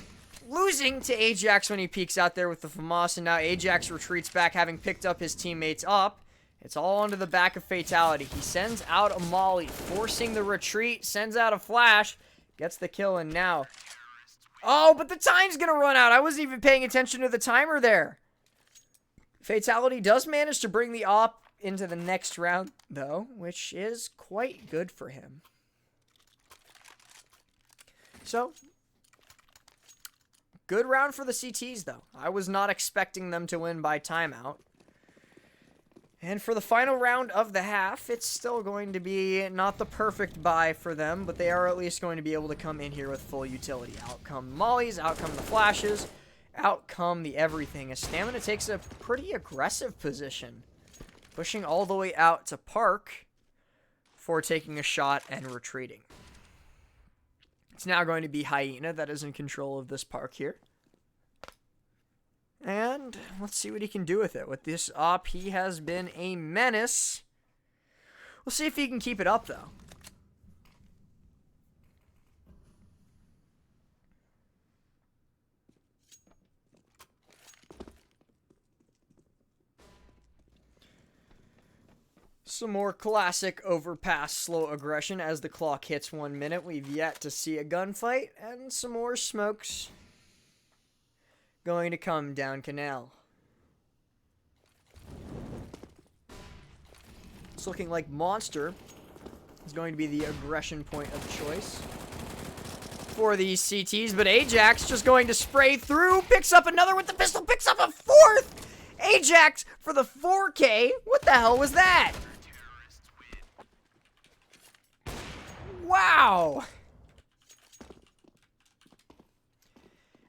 Losing to Ajax when he peeks out there with the FAMAS, and now Ajax retreats back, having picked up his teammates up. It's all onto the back of Fatality. He sends out a molly, forcing the retreat, sends out a flash, gets the kill, and now... Oh, but the time's gonna run out. I wasn't even paying attention to the timer there. Fatality does manage to bring the op into the next round, though, which is quite good for him. So... good round for the CTs, though. I was not expecting them to win by timeout. And for the final round of the half, it's still going to be not the perfect buy for them, but they are at least going to be able to come in here with full utility. Out come the mollies, out come the flashes, out come the everything. As Stamina takes a pretty aggressive position, pushing all the way out to Park for taking a shot and retreating. It's now going to be Hyena that is in control of this Park here. And let's see what he can do with it. With this op, he has been a menace. We'll see if he can keep it up, though. Some more classic overpass slow aggression as the clock hits 1 minute. We've yet to see a gunfight, and some more smokes going to come down canal. It's looking like Monster is going to be the aggression point of choice for these CTs, but Ajax just going to spray through, picks up another with the pistol, picks up a fourth! Ajax for the 4K? What the hell was that? Wow!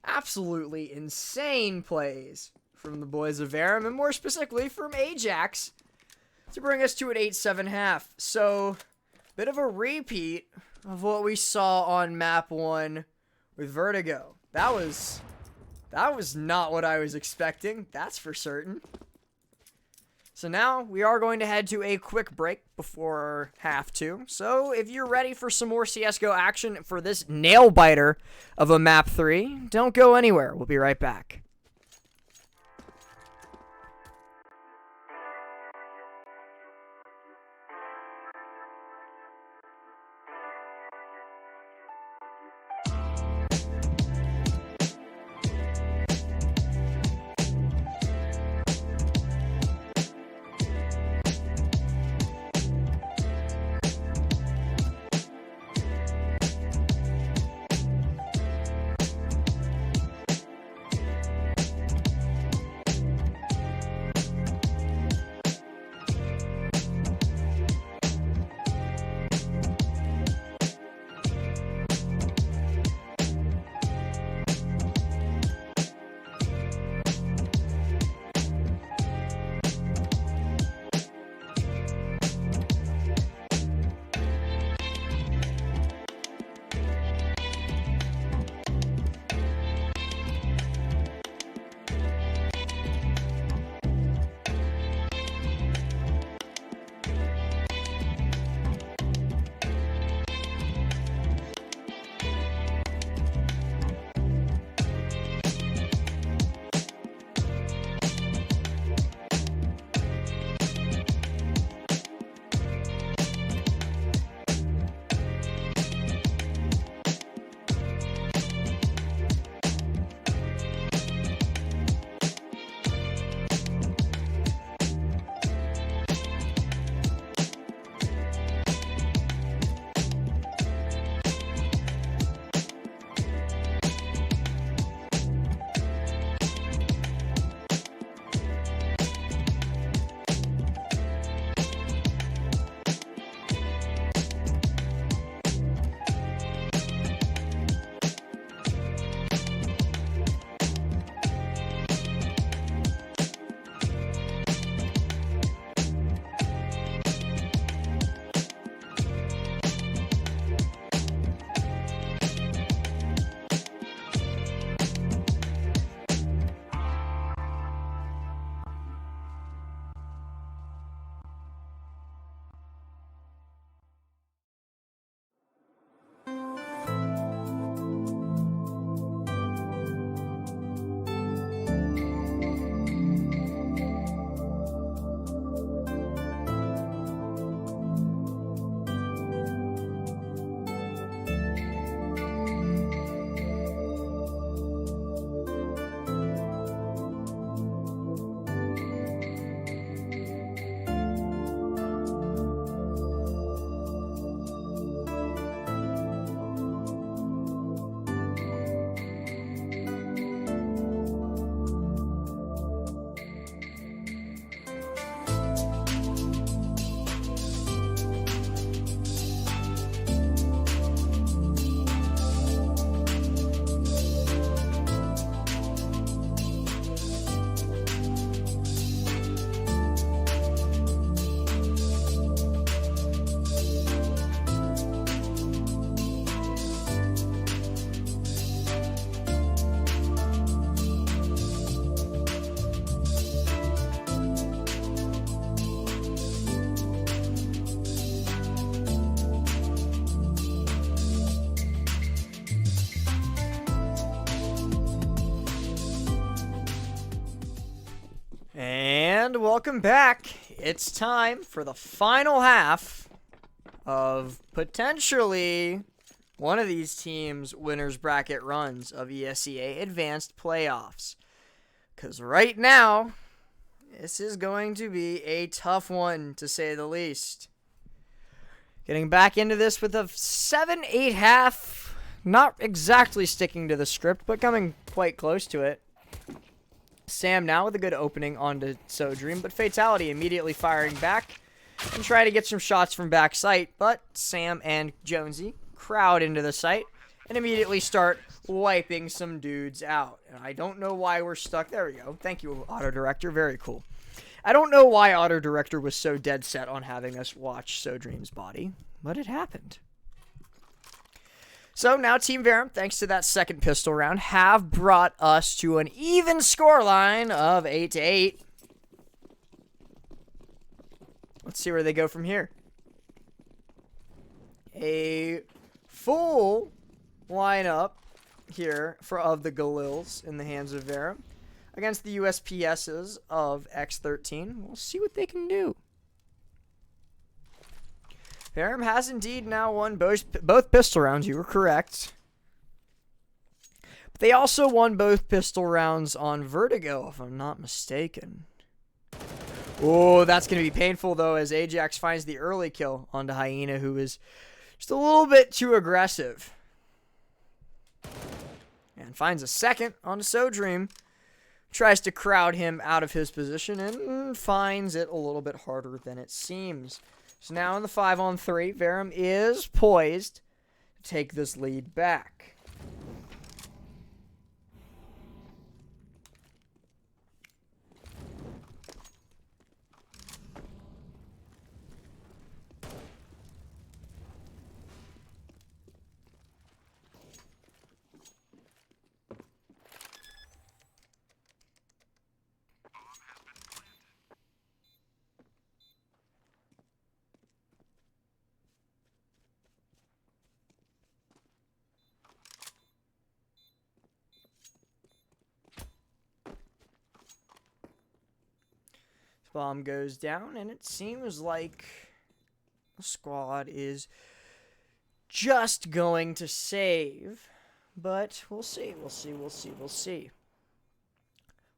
Absolutely insane plays from the boys of Verum, and more specifically from Ajax, to bring us to an 8-7 half. So, bit of a repeat of what we saw on map 1 with Vertigo. That was not what I was expecting, that's for certain. So now, we are going to head to a quick break before half 2. So, if you're ready for some more CSGO action for this nail-biter of a map 3, don't go anywhere. We'll be right back. And welcome back. It's time for the final half of potentially one of these teams' winners bracket runs of ESEA Advanced Playoffs. Because right now, this is going to be a tough one, to say the least. Getting back into this with a 7-8 half. Not exactly sticking to the script, but coming quite close to it. Sam now with a good opening onto SoDream, but Fatality immediately firing back and trying to get some shots from back sight, but Sam and Jonesy crowd into the site and immediately start wiping some dudes out. And I don't know why we're stuck. There we go. Thank you, Auto Director. Very cool. I don't know why Auto Director was so dead set on having us watch SoDream's body, but it happened. So now Team Verum, thanks to that second pistol round, have brought us to an even scoreline of 8-8. Let's see where they go from here. A full lineup here of the Galils in the hands of Verum against the USPSs of X13. We'll see what they can do. Verum has indeed now won both pistol rounds. You were correct. But they also won both pistol rounds on Vertigo, if I'm not mistaken. Oh, that's going to be painful, though, as Ajax finds the early kill onto Hyena, who is just a little bit too aggressive. And finds a second onto SoDream. Tries to crowd him out of his position and finds it a little bit harder than it seems. So now in the 5-on-3, Verum is poised to take this lead back. Bomb goes down, and it seems like the squad is just going to save. But we'll see. We'll see.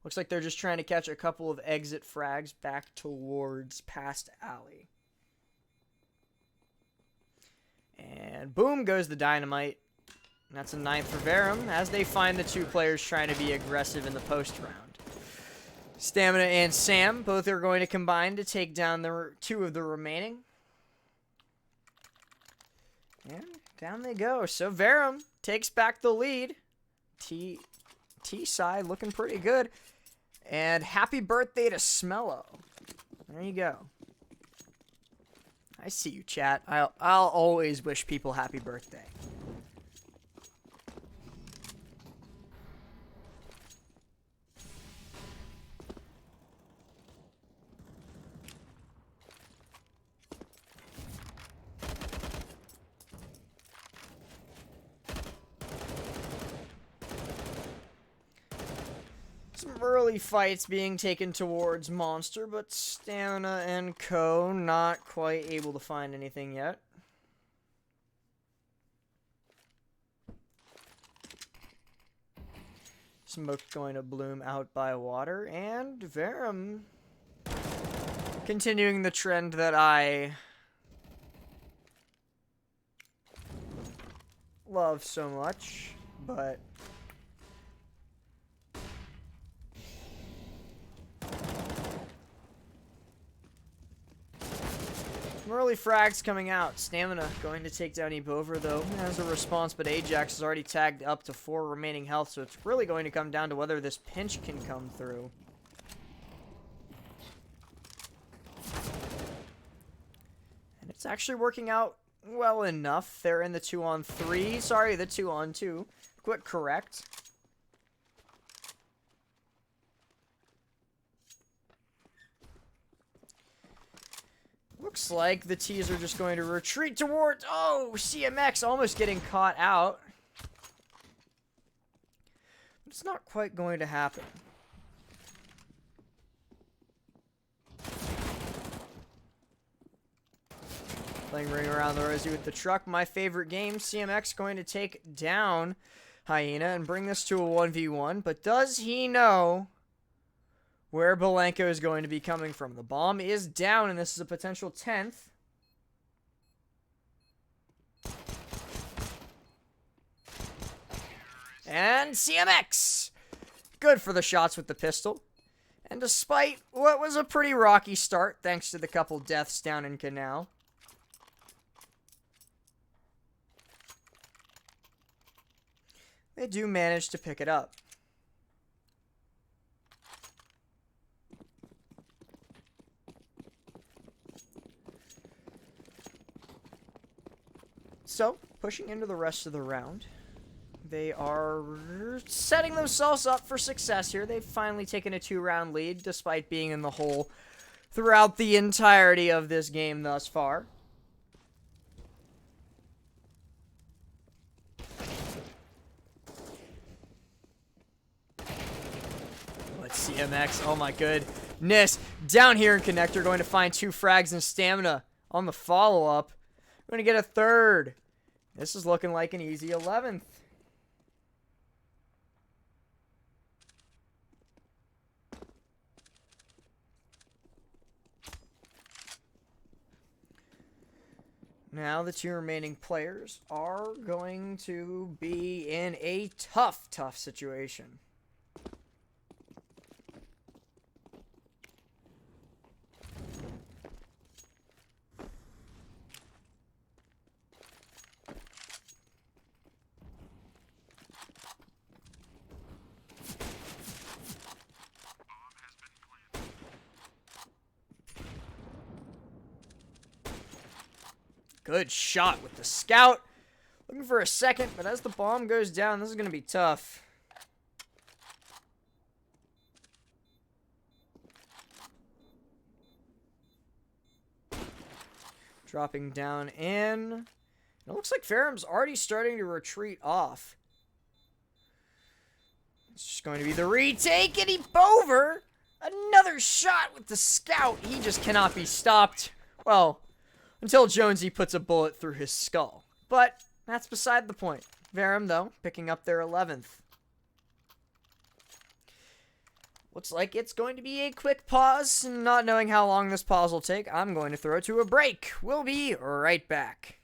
Looks like they're just trying to catch a couple of exit frags back towards past alley. And boom goes the dynamite. And that's a 9th for Verum as they find the two players trying to be aggressive in the post round. Stamina and Sam both are going to combine to take down the two of the remaining. And down they go. So Verum takes back the lead. T side looking pretty good. And happy birthday to Smello. There you go. I see you, chat. I'll always wish people happy birthday. Some early fights being taken towards Monster, but Stamina and Co. not quite able to find anything yet. Smoke going to bloom out by water, and Verum continuing the trend that I love so much, but some early frags coming out. Stamina going to take down Ebover, though, as a response, but Ajax is already tagged up to 4 remaining health, so it's really going to come down to whether this pinch can come through. And it's actually working out well enough. They're in the 2-on-3. Sorry, the 2-on-2. Quick correct. Looks like the T's are just going to retreat towards... Oh, CMX almost getting caught out. It's not quite going to happen. Playing Ring Around the Rosie with the truck. My favorite game. CMX going to take down Hyena and bring this to a 1v1. But does he know where Belenko is going to be coming from? The bomb is down, and this is a potential 10th. And CMX! Good for the shots with the pistol. And despite what was a pretty rocky start, thanks to the couple deaths down in Canal, they do manage to pick it up. So, pushing into the rest of the round, they are setting themselves up for success here. They've finally taken a 2-round lead, despite being in the hole throughout the entirety of this game thus far. But CMX, oh my goodness. Down here in Connector, going to find 2 frags and stamina on the follow-up. Going to get a 3rd. This is looking like an easy 11th. Now the 2 remaining players are going to be in a tough situation. Good shot with the scout. Looking for a second, but as the bomb goes down, this is going to be tough. Dropping down in. It looks like Verum's already starting to retreat off. It's just going to be the retake, and he Bover. Another shot with the scout. He just cannot be stopped. Well, until Jonesy puts a bullet through his skull. But that's beside the point. Verum, though, picking up their 11th. Looks like it's going to be a quick pause. Not knowing how long this pause will take, I'm going to throw it to a break. We'll be right back.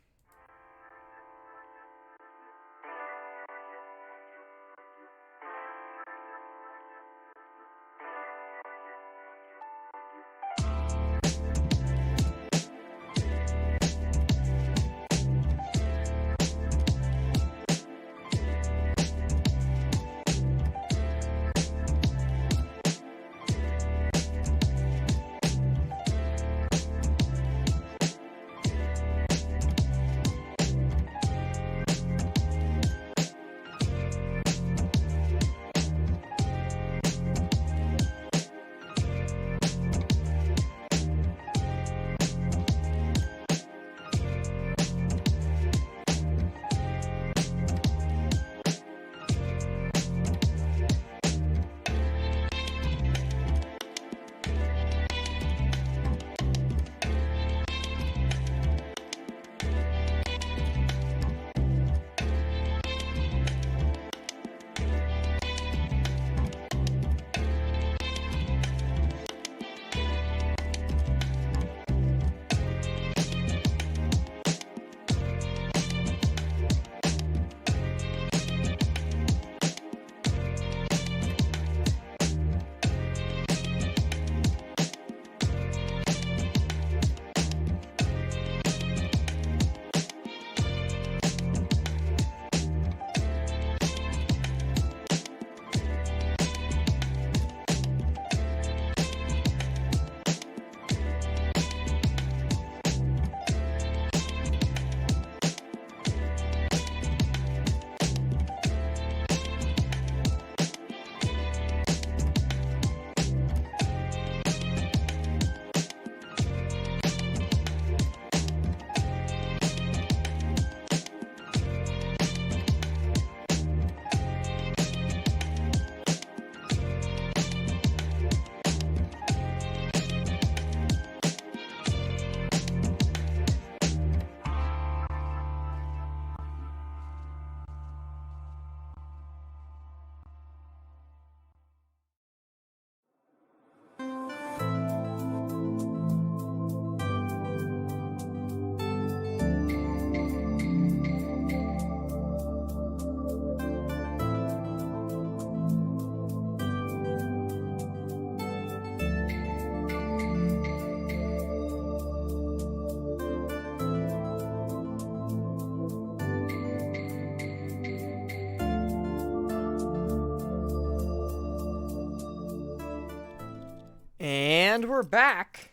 And we're back.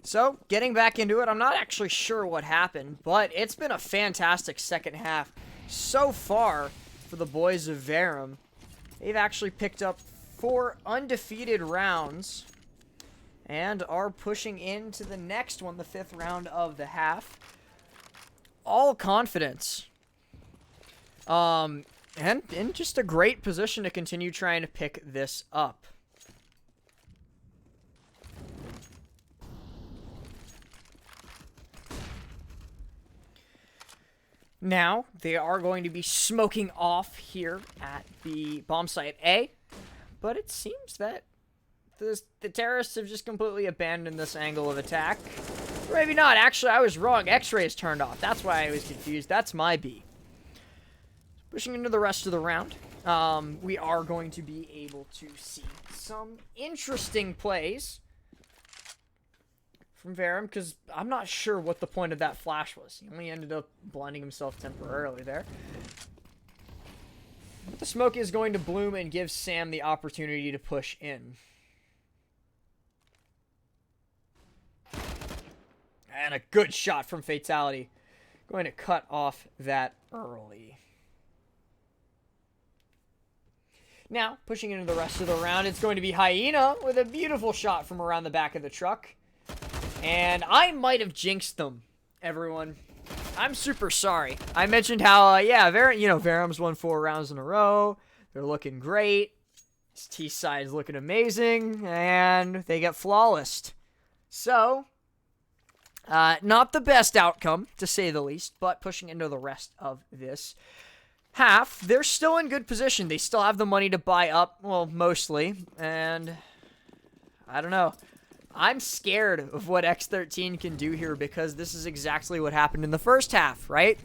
So, getting back into it, I'm not actually sure what happened, but it's been a fantastic second half so far for the boys of Verum. They've actually picked up 4 undefeated rounds and are pushing into the next one, the 5th round of the half. All confidence. And in just a great position to continue trying to pick this up. Now, they are going to be smoking off here at the bomb site A, but it seems that the terrorists have just completely abandoned this angle of attack. Or maybe not. Actually, I was wrong. X-ray is turned off. That's why I was confused. That's my B. Pushing into the rest of the round, we are going to be able to see some interesting plays from Verum, because I'm not sure what the point of that flash was. He only ended up blinding himself temporarily there. But the smoke is going to bloom and give Sam the opportunity to push in. And a good shot from Fatality. Going to cut off that early. Now, pushing into the rest of the round, it's going to be Hyena with a beautiful shot from around the back of the truck. And I might have jinxed them, everyone. I'm super sorry. I mentioned how, Verum's won 4 rounds in a row. They're looking great. This T side's looking amazing. And they get flawless. So, not the best outcome, to say the least. But pushing into the rest of this half, they're still in good position. They still have the money to buy up, well, mostly. And, I don't know. I'm scared of what X13 can do here because this is exactly what happened in the first half, right?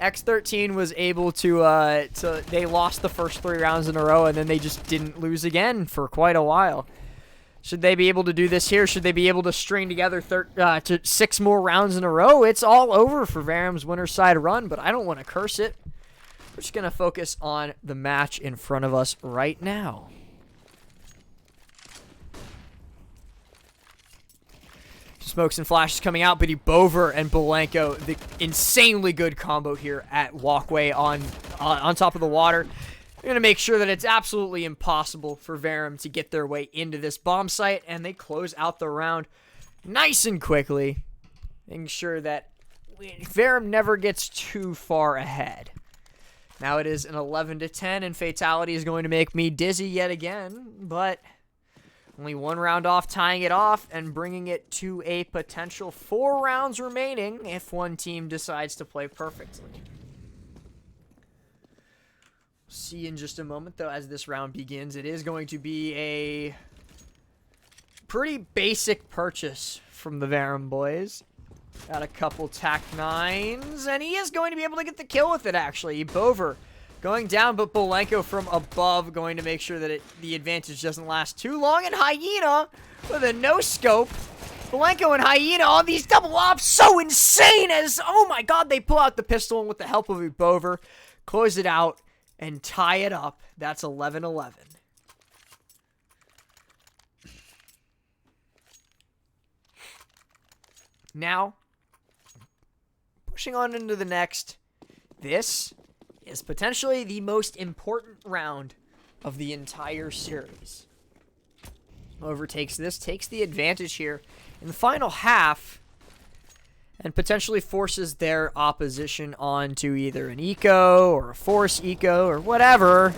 X13 was able to they lost the first 3 rounds in a row and then they just didn't lose again for quite a while. Should they be able to do this here? Should they be able to string together 6 more rounds in a row? It's all over for Verum's winner's side run, but I don't want to curse it. We're just going to focus on the match in front of us right now. Smokes and flashes coming out, but Bover and Belenko, the insanely good combo here at Walkway on top of the water. They're going to make sure that it's absolutely impossible for Verum to get their way into this bomb site, and they close out the round nice and quickly, making sure that Verum never gets too far ahead. Now it is an 11-10, and Fatality is going to make me dizzy yet again, but only 1 round off, tying it off and bringing it to a potential 4 rounds remaining if one team decides to play perfectly. See in just a moment, though, as this round begins. It is going to be a pretty basic purchase from the Verum boys. Got a couple TAC-9s, and he is going to be able to get the kill with it, actually. Bover going down, but Belenko from above going to make sure that the advantage doesn't last too long. And Hyena with a no-scope. Belenko and Hyena on these double ops. So insane as, oh my god, they pull out the pistol and with the help of Bover, close it out and tie it up. That's 11-11. Now, pushing on into the next, this is potentially the most important round of the entire series. Whoever takes this takes the advantage here in the final half and potentially forces their opposition onto either an eco or a force eco or whatever.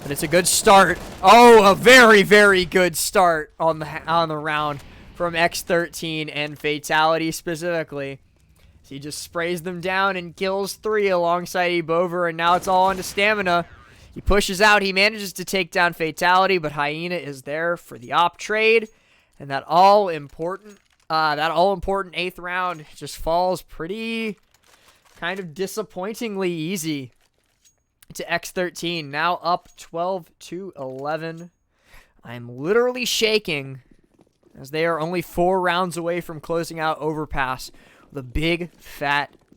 But it's a good start. Oh, a very, very good start on the round from X13 and Fatality specifically. He just sprays them down and kills 3 alongside Bover, and now it's all on to stamina. He pushes out. He manages to take down Fatality, but Hyena is there for the op trade, and that all-important 8th round just falls pretty kind of disappointingly easy to X13. Now up 12-11. I'm literally shaking as they are only 4 rounds away from closing out Overpass. The big fat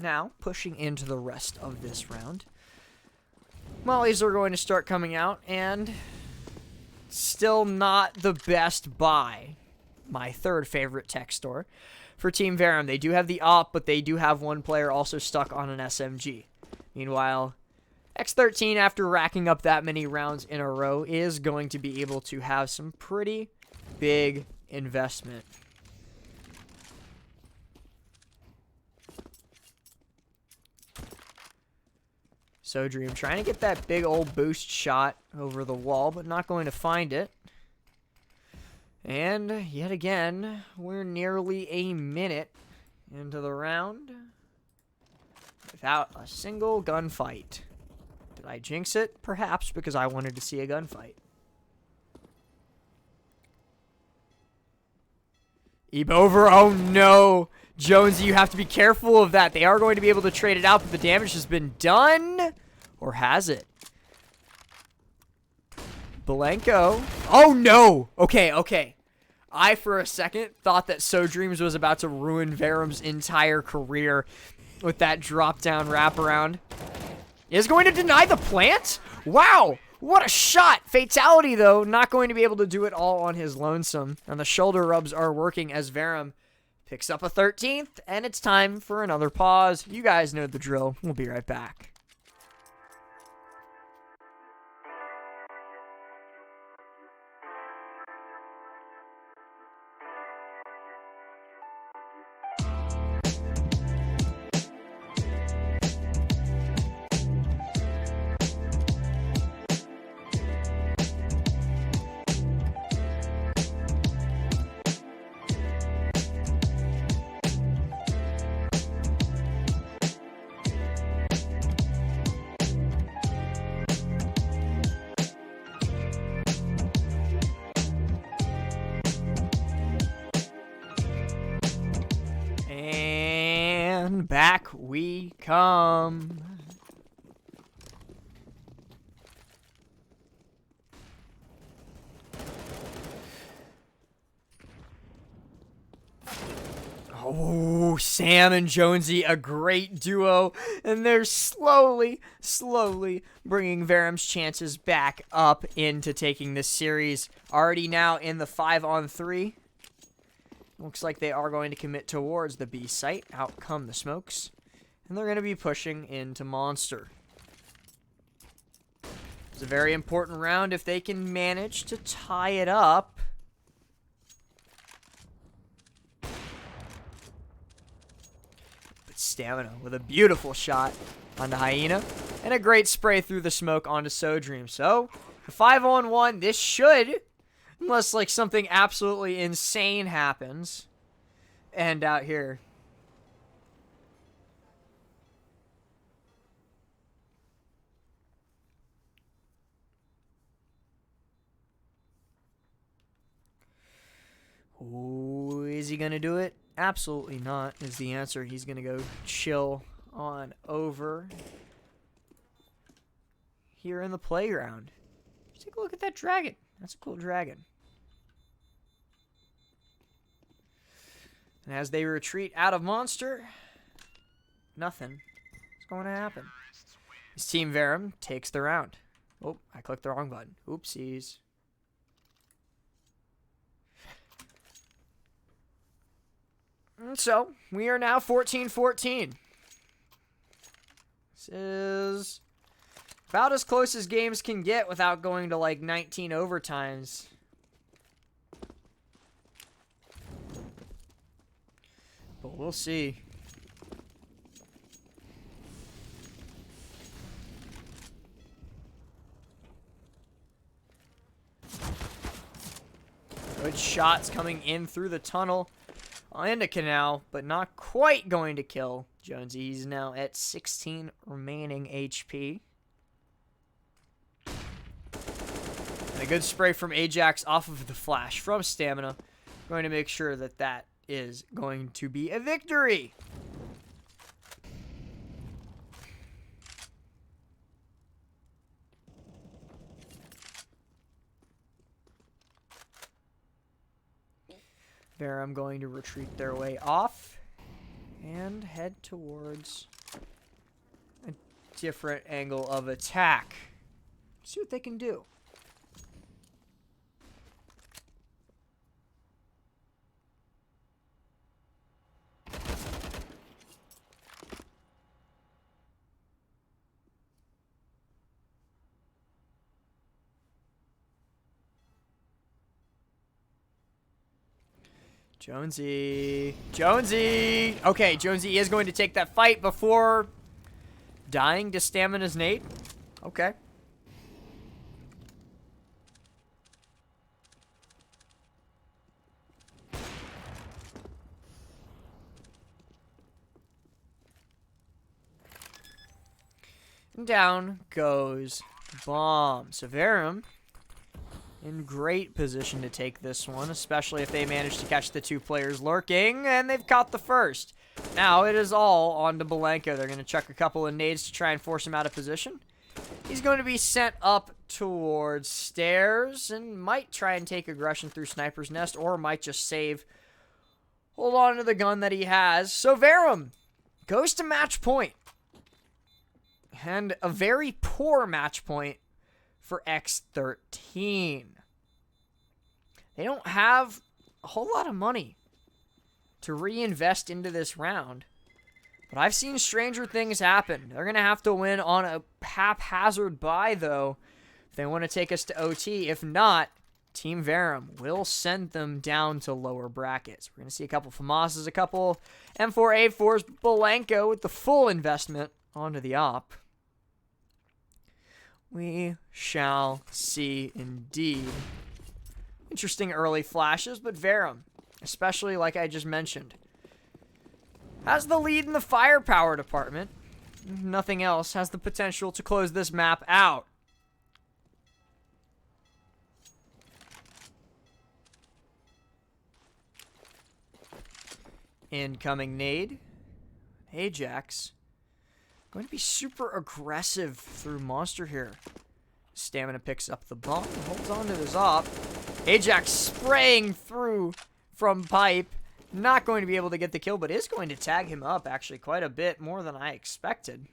Now, pushing into the rest of this round. Mollies are going to start coming out, and still not the best buy. My third favorite tech store for Team Verum. They do have the op, but they do have one player also stuck on an SMG. Meanwhile, X13, after racking up that many rounds in a row, is going to be able to have some pretty big investment. So Dream trying to get that big old boost shot over the wall, but not going to find it. And yet again, we're nearly a minute into the round without a single gunfight. Did I jinx it? Perhaps, because I wanted to see a gunfight. Ebe over. Oh no! Jonesy, you have to be careful of that. They are going to be able to trade it out, but the damage has been done. Or has it? Blanco. Oh no! Okay, okay. I, for a second, thought that So Dreams was about to ruin Verum's entire career with that drop-down wraparound. Is going to deny the plant? Wow! What a shot! Fatality, though. Not going to be able to do it all on his lonesome. And the shoulder rubs are working as Verum picks up a 13th, and it's time for another pause. You guys know the drill. We'll be right back. And back we come. Oh, Sam and Jonesy, a great duo. And they're slowly bringing Verum's chances back up into taking this series. Already now in the 5-on-3. Looks like they are going to commit towards the B site. Out come the smokes. And they're going to be pushing into Monster. It's a very important round if they can manage to tie it up. But Stamina with a beautiful shot onto Hyena. And a great spray through the smoke onto So Dream. So, the 5-on-1, this should... Unless, like, something absolutely insane happens. And out here. Oh, is he going to do it? Absolutely not is the answer. He's going to go chill on over here in the playground. Take a look at that dragon. That's a cool dragon. And as they retreat out of Monster, nothing is going to happen. His Team Verum takes the round. Oh, I clicked the wrong button. Oopsies. And so, we are now 14-14. This is about as close as games can get without going to like 19 overtimes. But we'll see. Good shots coming in through the tunnel into Canal, but not quite going to kill Jonesy. He's now at 16 remaining HP. And a good spray from Ajax off of the flash from Stamina. Going to make sure that that is going to be a victory. Verum going to retreat their way off. and head towards a different angle of attack. See what they can do. Jonesy. Jonesy! Okay, Jonesy is going to take that fight before dying to Stamina's nade. Okay. And down goes bomb. So Verum in great position to take this one, especially if they manage to catch the two players lurking, and they've caught the first. Now it is all on to Belenko. They're going to chuck a couple of nades to try and force him out of position. He's going to be sent up towards stairs and might try and take aggression through Sniper's Nest, or might just save. Hold on to the gun that he has. So Verum goes to match point. And a very poor match point for X13. They don't have a whole lot of money to reinvest into this round. But I've seen stranger things happen. They're going to have to win on a haphazard buy, though, if they want to take us to OT. If not, Team Verum will send them down to lower brackets. We're going to see a couple FAMASs, a couple M4A4s, Belenko with the full investment onto the op. We shall see indeed. Interesting early flashes, but Verum, especially like I just mentioned, has the lead in the firepower department. Nothing else has the potential to close this map out. Incoming nade. Ajax. Going to be super aggressive through Monster here. Stamina picks up the bomb, holds on to his op. Ajax spraying through from pipe. Not going to be able to get the kill, but is going to tag him up actually quite a bit more than I expected. And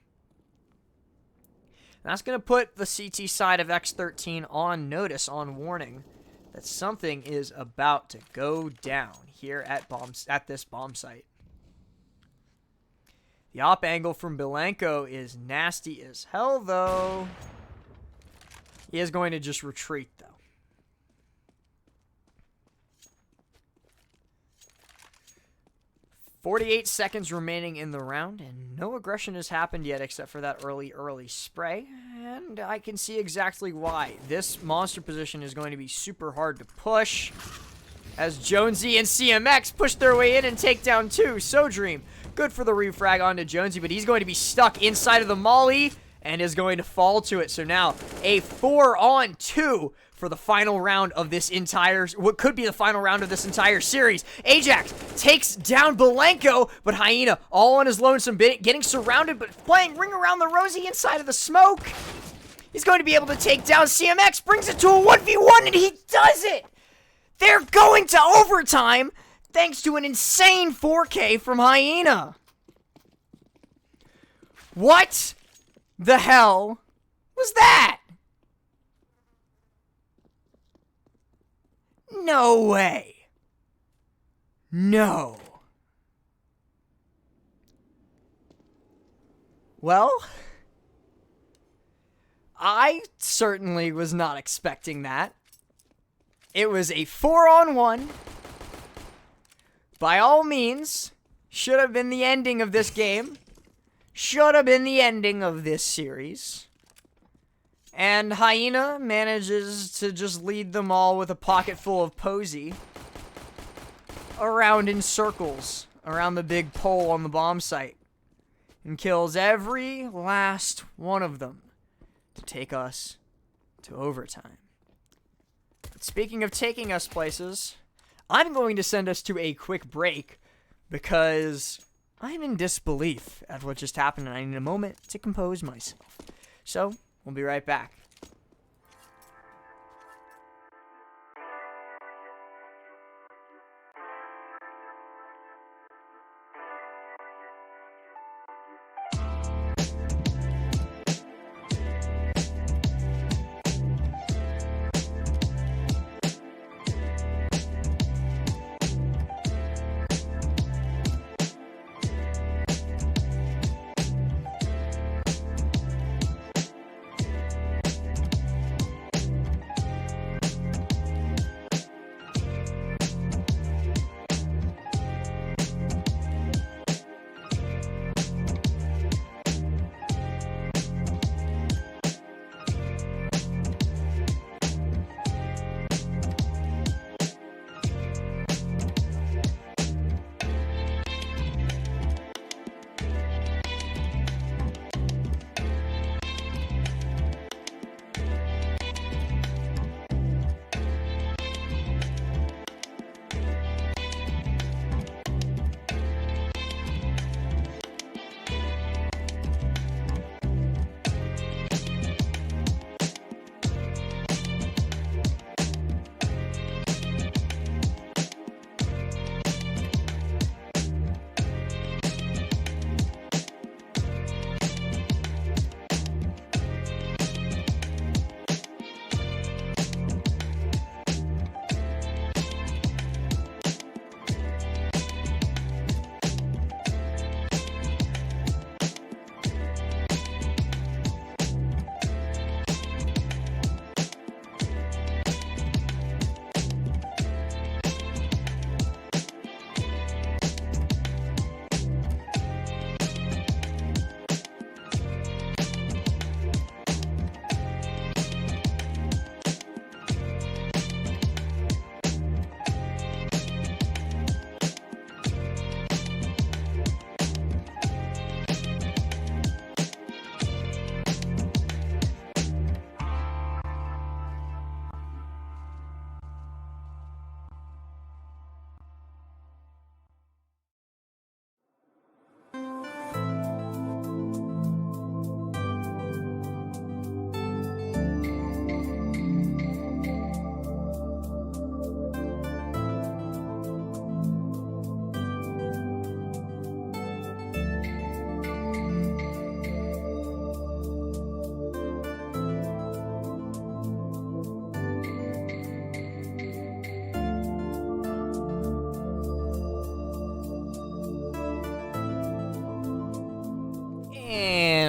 that's going to put the CT side of X13 on notice, on warning, that something is about to go down here at this bomb site. The op angle from Belenko is nasty as hell, though. He is going to just retreat, though. .48 seconds remaining in the round, and no aggression has happened yet except for that early spray. And I can see exactly why. This monster position is going to be super hard to push, as Jonesy and CMX push their way in and take down two. So Dream, good for the refrag onto Jonesy, but he's going to be stuck inside of the molly and is going to fall to it. So now a 4-on-2 for the final round of this entire, what could be the final round of this entire series. Ajax takes down Belenko, but Hyena all on his lonesome, getting surrounded, but playing Ring Around the Rosie inside of the smoke. He's going to be able to take down CMX, brings it to a 1v1, and he does it! They're going to overtime thanks to an insane 4K from Hyena. What the hell was that? No way. No. Well, I certainly was not expecting that. It was a 4-on-1. By all means, should have been the ending of this game. Should have been the ending of this series. And Hyena manages to just lead them all with a pocket full of posy around in circles around the big pole on the bomb site and kills every last one of them to take us to overtime. But speaking of taking us places, I'm going to send us to a quick break because I'm in disbelief at what just happened and I need a moment to compose myself. So, we'll be right back.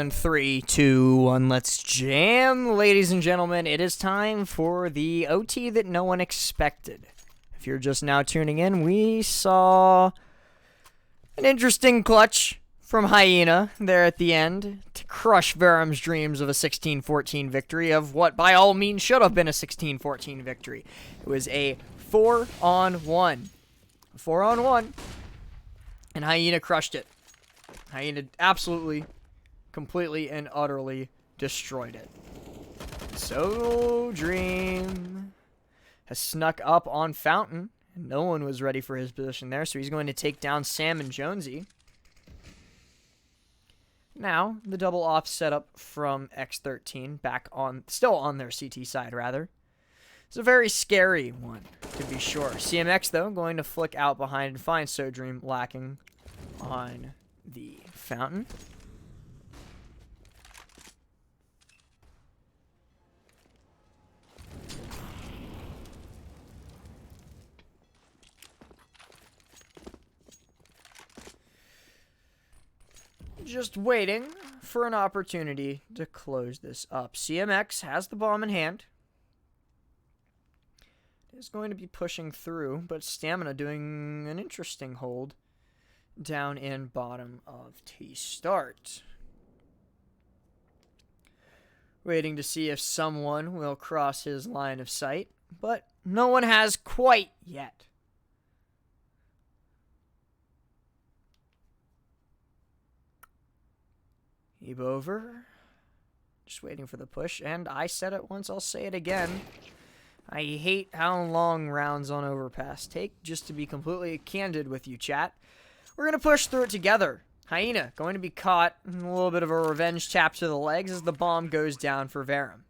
And 3, 2, 1, let's jam. Ladies and gentlemen, it is time for the OT that no one expected. If you're just now tuning in, we saw an interesting clutch from Hyena there at the end to crush Verum's dreams of a 16-14 victory, of what by all means should have been a 16-14 victory. It was a 4-on-1. 4-on-1. And Hyena crushed it. Hyena absolutely, completely, and utterly destroyed it. So Dream has snuck up on Fountain. No one was ready for his position there, so he's going to take down Sam and Jonesy. Now, the double off setup from X13 back on, still on their CT side, rather. It's a very scary one, to be sure. CMX, though, going to flick out behind and find So Dream lacking on the Fountain. Just waiting for an opportunity to close this up. CMX has the bomb in hand. Is going to be pushing through, but Stamina doing an interesting hold down in bottom of T-Start. Waiting to see if someone will cross his line of sight, but no one has quite yet. Over. Just waiting for the push, and I said it once, I'll say it again. I hate how long rounds on Overpass take, just to be completely candid with you, chat. We're going to push through it together. Hyena going to be caught in a little bit of a revenge tap to the legs as the bomb goes down for Verum.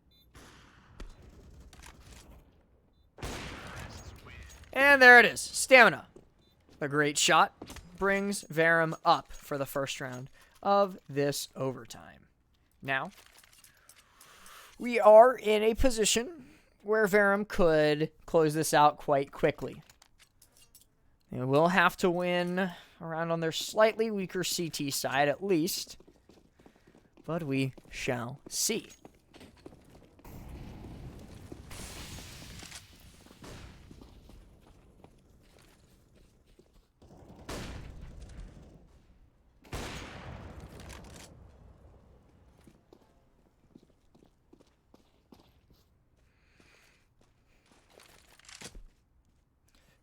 And there it is. Stamina. A great shot brings Verum up for the first round of this overtime. Now, we are in a position where Verum could close this out quite quickly. They will have to win around on their slightly weaker CT side at least, but we shall see.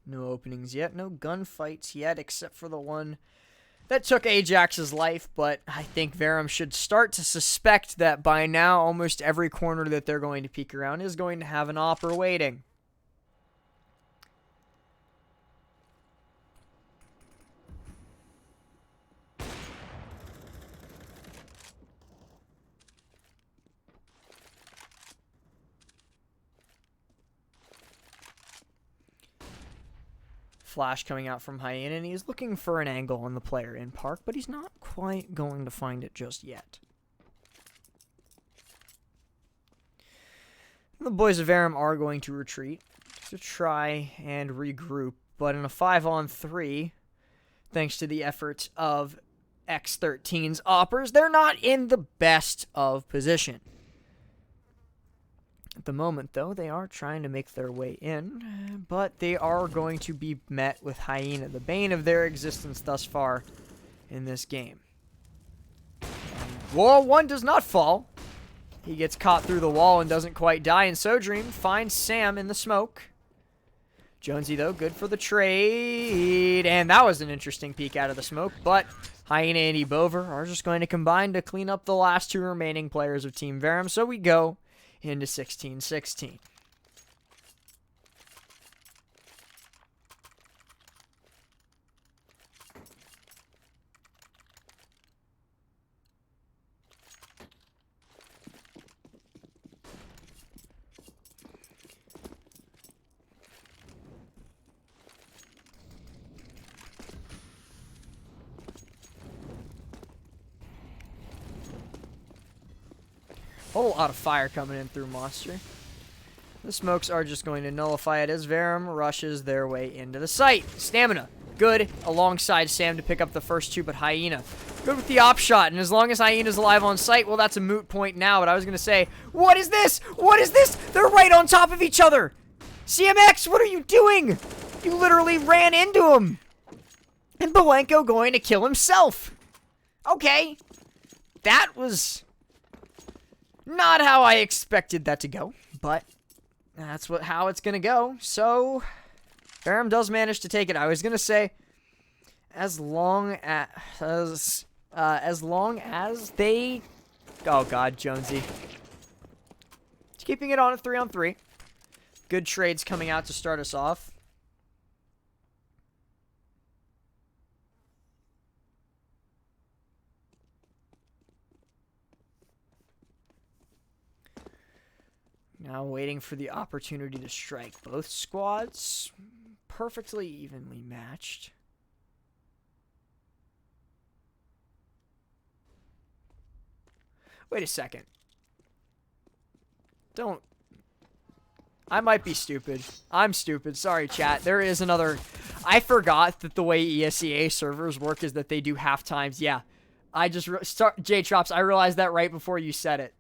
No openings yet, no gunfights yet, except for the one that took Ajax's life, but I think Verum should start to suspect that by now almost every corner that they're going to peek around is going to have an opper waiting. Flash coming out from Hyena, and he's looking for an angle on the player in Park, but he's not quite going to find it just yet. The boys of Verum are going to retreat to try and regroup, but in a 5-on-3, thanks to the efforts of X13's oppers, they're not in the best of position. At the moment, though, they are trying to make their way in, but they are going to be met with Hyena, the bane of their existence thus far in this game. Wall 1 does not fall. He gets caught through the wall and doesn't quite die, and So Dream finds Sam in the smoke. Jonesy, though, good for the trade, and that was an interesting peek out of the smoke, but Hyena and Ebover are just going to combine to clean up the last two remaining players of Team Verum, so we go into 16-16. Whole lot of fire coming in through Monster. The smokes are just going to nullify it as Verum rushes their way into the site. Stamina good alongside Sam to pick up the first 2, but Hyena good with the op shot, and as long as Hyena's alive on site, well, that's a moot point now, but I was going to say, what is this? What is this? They're right on top of each other. CMX, what are you doing? You literally ran into him. And Bolenko going to kill himself. Okay. That was not how I expected that to go, but that's how it's going to go. So, Verum does manage to take it. I was going to say, as long as they... Oh, God, Jonesy. Keeping it on at 3-on-3. Good trades coming out to start us off. Now waiting for the opportunity to strike. Both squads perfectly evenly matched. Wait a second. Don't. I might be stupid. I'm stupid. Sorry, chat. There is another. I forgot that the way ESEA servers work is that they do half times. Yeah. I just. J-Chops, I realized that right before you said it.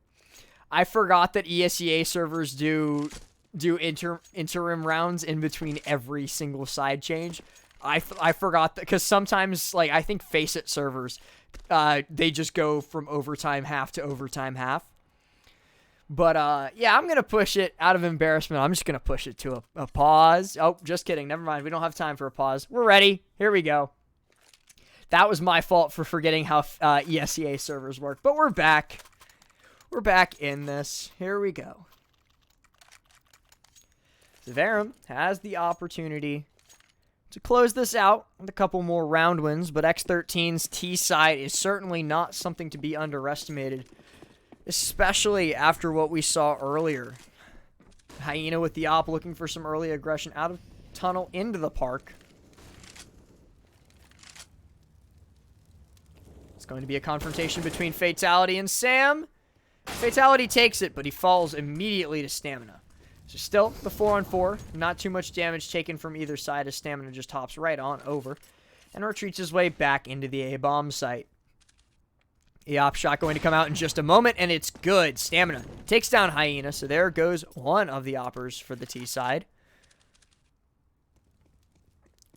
I forgot that ESEA servers do interim rounds in between every single side change. I forgot that because sometimes, like, I think Faceit servers, they just go from overtime half to overtime half. But, yeah, I'm going to push it out of embarrassment. I'm just going to push it to a pause. Oh, just kidding. Never mind. We don't have time for a pause. We're ready. Here we go. That was my fault for forgetting how ESEA servers work. But we're back. We're back in this. Here we go. So Verum has the opportunity to close this out with a couple more round wins, but X13's T side is certainly not something to be underestimated, especially after what we saw earlier. Hyena with the op looking for some early aggression out of tunnel into the park. It's going to be a confrontation between Fatality and Sam. Fatality takes it, but he falls immediately to Stamina. So still, the 4-on-4. Not too much damage taken from either side as Stamina just hops right on over and retreats his way back into the A-bomb site. The op shot going to come out in just a moment, and it's good. Stamina takes down Hyena, so there goes one of the oppers for the T side.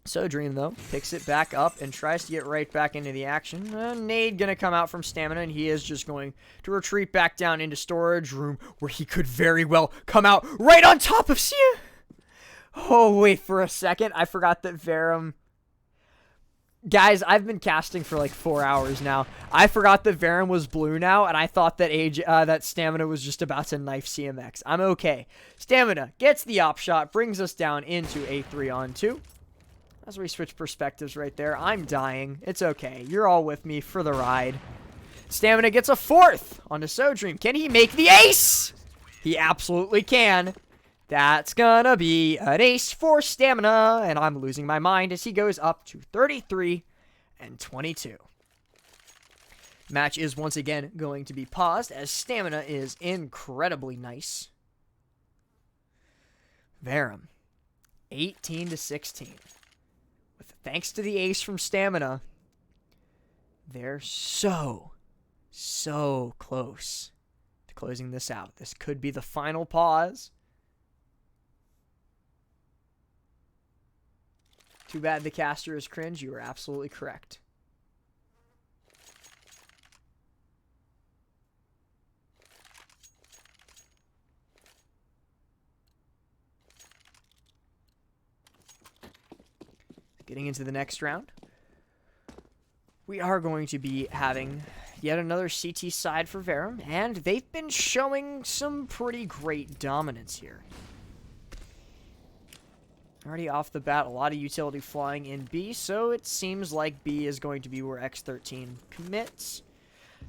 So Dream, though, picks it back up and tries to get right back into the action. Nade going to come out from Stamina, and he is just going to retreat back down into storage room, where he could very well come out right on top of Sia. Oh, wait for a second. I forgot that Verum... Guys, I've been casting for like 4 hours now. I forgot that Verum was blue now, and I thought that that Stamina was just about to knife CMX. I'm okay. Stamina gets the op shot, brings us down into a 3-on-2. As we switch perspectives right there, I'm dying. It's okay. You're all with me for the ride. Stamina gets a 4th onto SoDream. Can he make the ace? He absolutely can. That's gonna be an ace for Stamina, and I'm losing my mind as he goes up to 33 and 22. Match is once again going to be paused as Stamina is incredibly nice. Verum, 18-16. Thanks to the ace from Stamina, they're so close to closing this out. This could be the final pause. Too bad the caster is cringe. You are absolutely correct. Getting into the next round, we are going to be having yet another CT side for Verum, and they've been showing some pretty great dominance here. Already off the bat, a lot of utility flying in B, so it seems like B is going to be where X13 commits.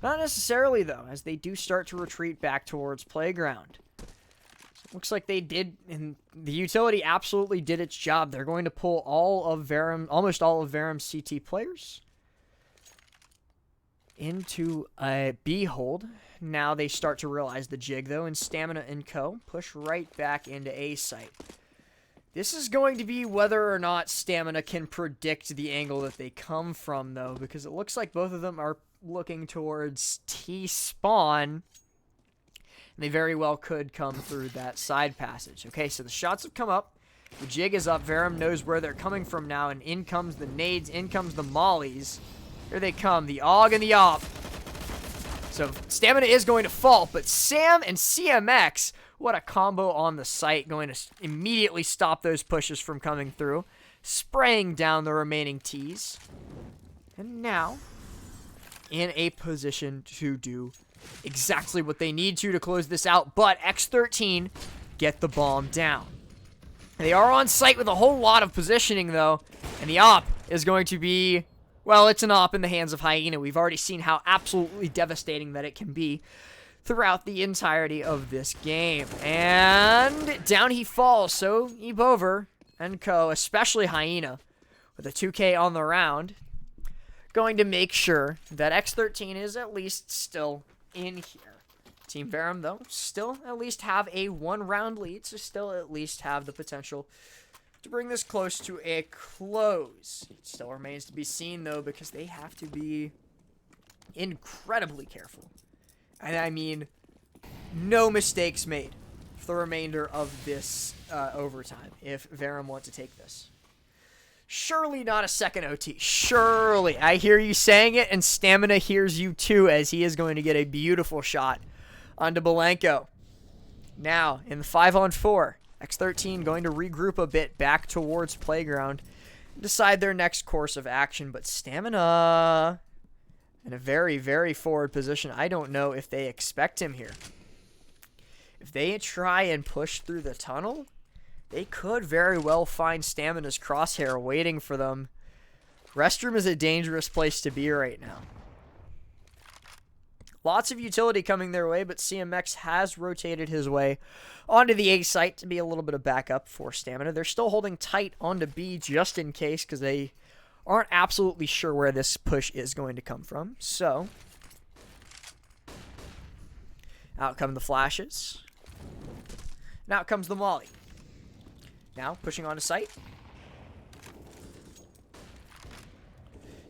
Not necessarily, though, as they do start to retreat back towards Playground. Looks like they did, and the utility absolutely did its job. They're going to pull almost all of Verum's CT players into a B hold. Now they start to realize the jig, though, and Stamina and Co. push right back into A site. This is going to be whether or not Stamina can predict the angle that they come from, though, because it looks like both of them are looking towards T-spawn. And they very well could come through that side passage. Okay, so the shots have come up. The jig is up. Verum knows where they're coming from now, and in comes the nades, in comes the mollies. Here they come, the AUG and the OP. So Stamina is going to fall, but Sam and CMX, what a combo on the site, going to immediately stop those pushes from coming through, spraying down the remaining Ts. And now, in a position to do exactly what they need to close this out, but X13 get the bomb down. They are on site with a whole lot of positioning, though, and the AWP is going to be, well, it's an AWP in the hands of Hyena. We've already seen how absolutely devastating that it can be throughout the entirety of this game. And down he falls, so Ebover and co, especially Hyena, with a 2K on the round, going to make sure that X13 is at least still in here. Team Verum, though, still at least have a 1-round lead, so still at least have the potential to bring this close to a close. It still remains to be seen, though, because they have to be incredibly careful. And I mean, no mistakes made for the remainder of this overtime if Verum want to take this. Surely not a second OT. Surely. I hear you saying it, and Stamina hears you too, as he is going to get a beautiful shot onto Belenko. Now, in the 5-on-4, X13 going to regroup a bit back towards Playground and decide their next course of action. But Stamina in a very, very forward position. I don't know if they expect him here. If they try and push through the tunnel, they could very well find Stamina's crosshair waiting for them. Restroom is a dangerous place to be right now. Lots of utility coming their way, but CMX has rotated his way onto the A site to be a little bit of backup for Stamina. They're still holding tight onto B just in case, because they aren't absolutely sure where this push is going to come from. So, out come the flashes. And out comes the molly. Now, pushing onto site.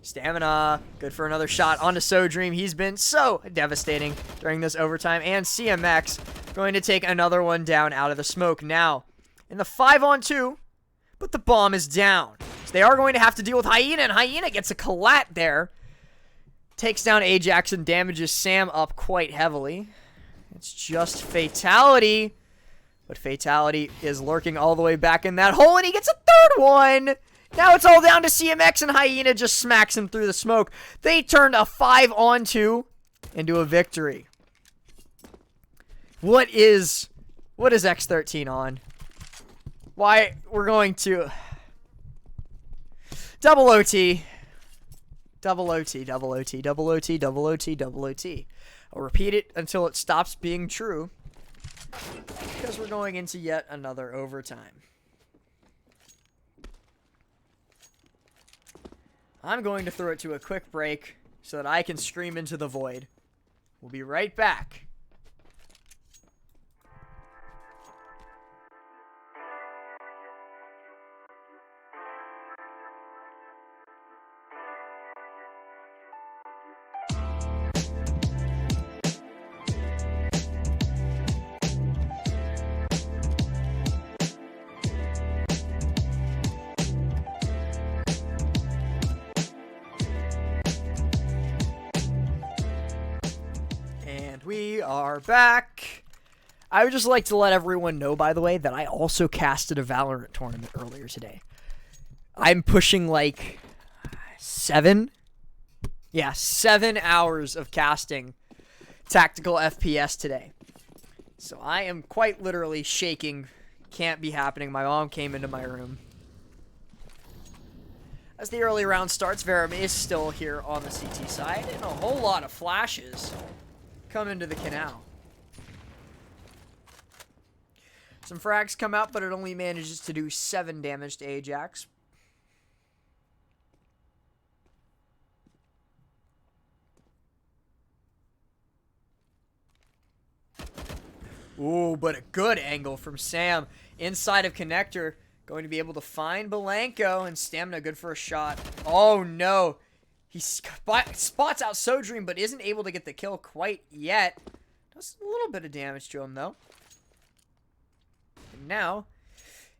Stamina, good for another shot onto So Dream. He's been so devastating during this overtime. And CMX going to take another one down out of the smoke. Now, in the 5-on-2, but the bomb is down. So they are going to have to deal with Hyena, and Hyena gets a collat there. Takes down Ajax and damages Sam up quite heavily. It's just Fatality. But Fatality is lurking all the way back in that hole, and he gets a third one. Now it's all down to CMX, and Hyena just smacks him through the smoke. They turned a 5-on-2 into a victory. What is X13 on? Why, we're going to double OT. Double OT, double OT, double OT, double OT, double OT. I'll repeat it until it stops being true, because we're going into yet another overtime. I'm going to throw it to a quick break so that I can scream into the void. We'll be right back. We are back. I would just like to let everyone know, by the way, that I also casted a Valorant tournament earlier today. I'm pushing like 7 hours of casting tactical FPS today. So I am quite literally shaking. Can't be happening. My mom came into my room. As the early round starts, Verum is still here on the CT side, and a whole lot of flashes come into the canal. Some frags come out, but it only manages to do 7 damage to Ajax. Ooh, but a good angle from Sam inside of connector. Going to be able to find Belenko, and Stamina good for a shot. Oh no. He spots out Sodream, but isn't able to get the kill quite yet. Does a little bit of damage to him though. And now,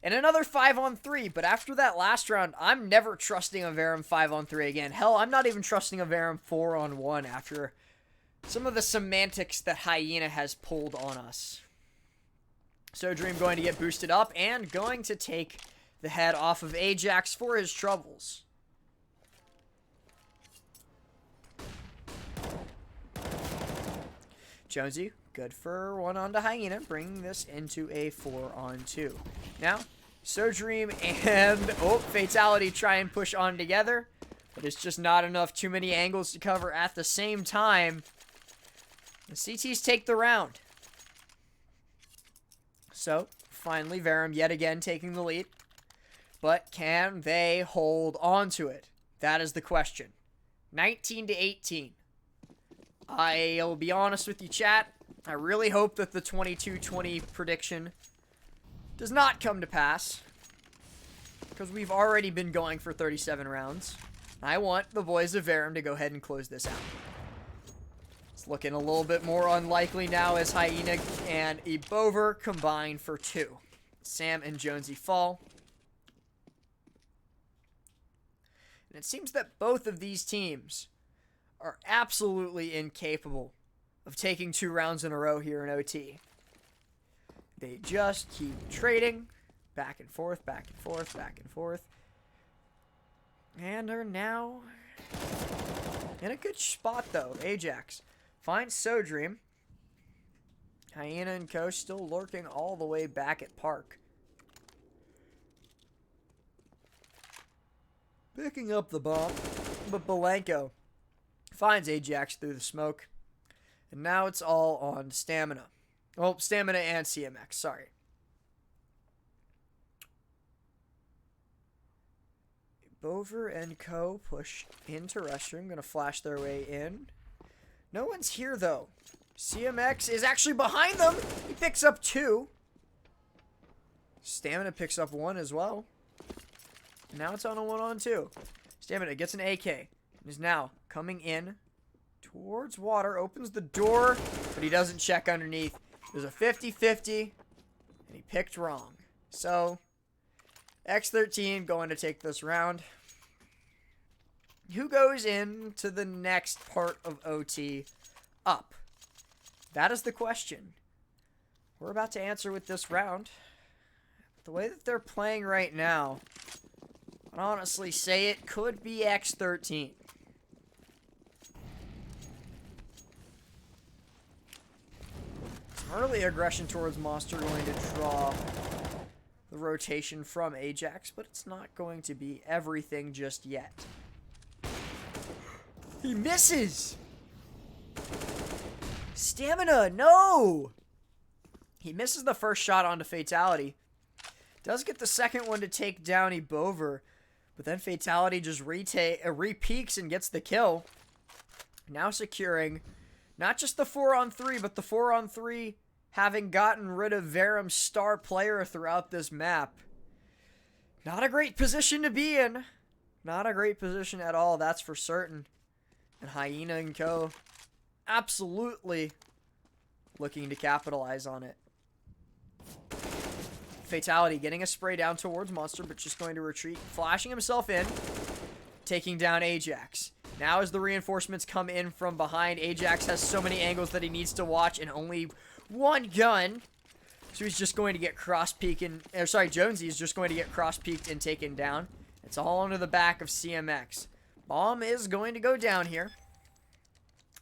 and another 5-on-3, but after that last round, I'm never trusting a Verum 5-on-3 again. Hell, I'm not even trusting a Verum 4-on-1 after some of the semantics that Hyena has pulled on us. So Dream going to get boosted up and going to take the head off of Ajax for his troubles. Jonesy, good for one onto Hyena, bringing this into a 4-on-2. Now, Sodream and, Fatality try and push on together, but it's just not enough. Too many angles to cover at the same time. The CTs take the round. So, finally, Verum yet again taking the lead. But can they hold on to it? That is the question. 19-18. I'll be honest with you, chat. I really hope that the 22-20 prediction does not come to pass, because we've already been going for 37 rounds. I want the boys of Verum to go ahead and close this out. It's looking a little bit more unlikely now as Hyena and Ebover combine for 2. Sam and Jonesy fall. And it seems that both of these teams are absolutely incapable of taking 2 rounds in a row here in OT. They just keep trading back and forth, back and forth, back and forth. And are now in a good spot, though. Ajax finds Sodream. Hyena and Co. still lurking all the way back at Park. Picking up the bomb, but Belenko finds Ajax through the smoke. And now it's all on Stamina. Well, Stamina and CMX, sorry. Bover and Co. push into restroom. Gonna flash their way in. No one's here, though. CMX is actually behind them. He picks up 2. Stamina picks up 1 as well. Now it's on a 1-on-2. Stamina gets an AK. And is now coming in towards water. Opens the door, but he doesn't check underneath. There's a 50-50, and he picked wrong. So, X13 going to take this round. Who goes into the next part of OT up? That is the question. We're about to answer with this round. The way that they're playing right now, I'd honestly say it could be X13. Early aggression towards Monster going to draw the rotation from Ajax, but it's not going to be everything just yet. He misses! Stamina, no! He misses the first shot onto Fatality. Does get the second one to take down Ebover, but then Fatality just re-peeks and gets the kill. Now securing not just the 4-on-3, but the 4-on-3 having gotten rid of Verum's star player throughout this map. Not a great position to be in. Not a great position at all, that's for certain. And Hyena and Co. absolutely looking to capitalize on it. Fatality getting a spray down towards Monster, but just going to retreat. Flashing himself in. Taking down Ajax. Now as the reinforcements come in from behind, Ajax has so many angles that he needs to watch and only one gun. So he's just going to get cross-peeked. Jonesy is just going to get cross-peeked and taken down. It's all under the back of CMX. Bomb is going to go down here.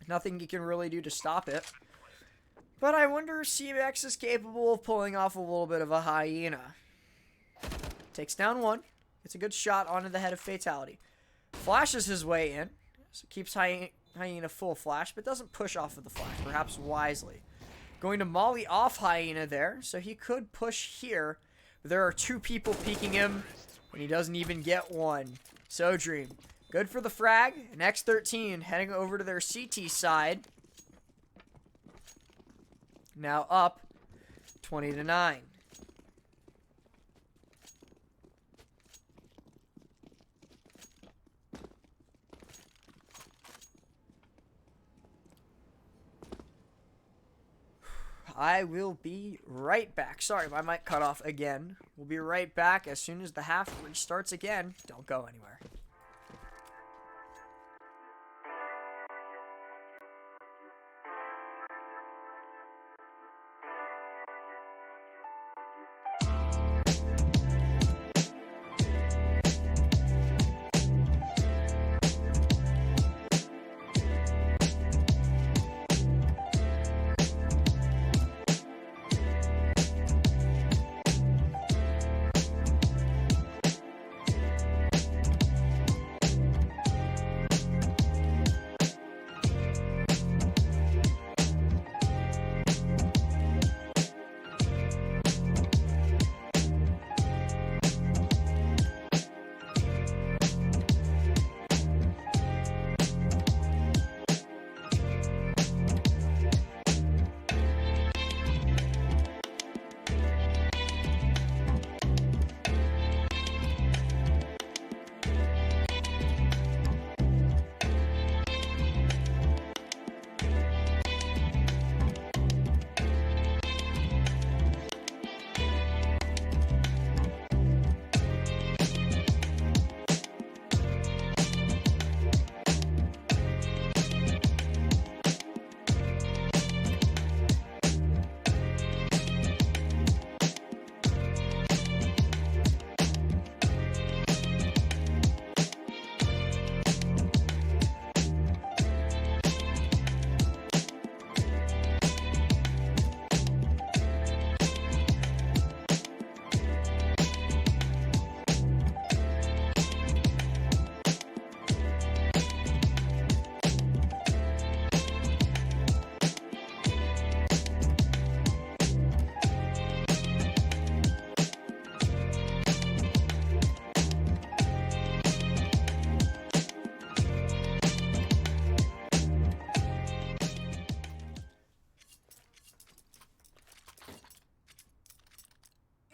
Nothing he can really do to stop it. But I wonder if CMX is capable of pulling off a little bit of a Hyena. Takes down 1. Gets a good shot onto the head of Fatality. Flashes his way in. So keeps Hyena full flash, but doesn't push off of the flash, perhaps wisely. Going to molly off Hyena there, so he could push here. But there are 2 people peeking him, and he doesn't even get 1. Sodream, good for the frag. And X13 heading over to their CT side. Now up 20-9. I will be right back. Sorry if I might cut off again. We'll be right back as soon as the half restarts again. Don't go anywhere.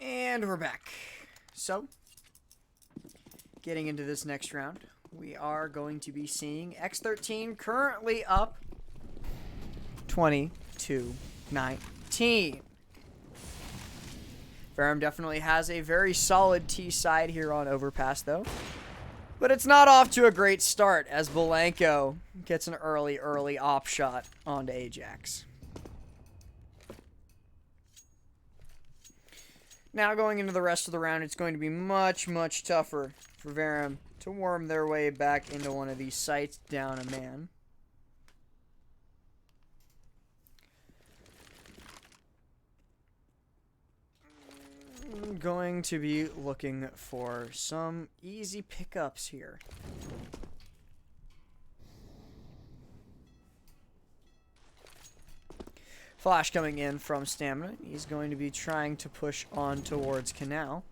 And we're back. So, getting into this next round, we are going to be seeing X13 currently up 20-19. Verum definitely has a very solid T side here on Overpass, though. But it's not off to a great start as Belenko gets an early op shot onto Ajax. Now going into the rest of the round, it's going to be much tougher for Verum to worm their way back into one of these sites down a man. I'm going to be looking for some easy pickups here. Flash coming in from Stamina. He's going to be trying to push on towards Canal.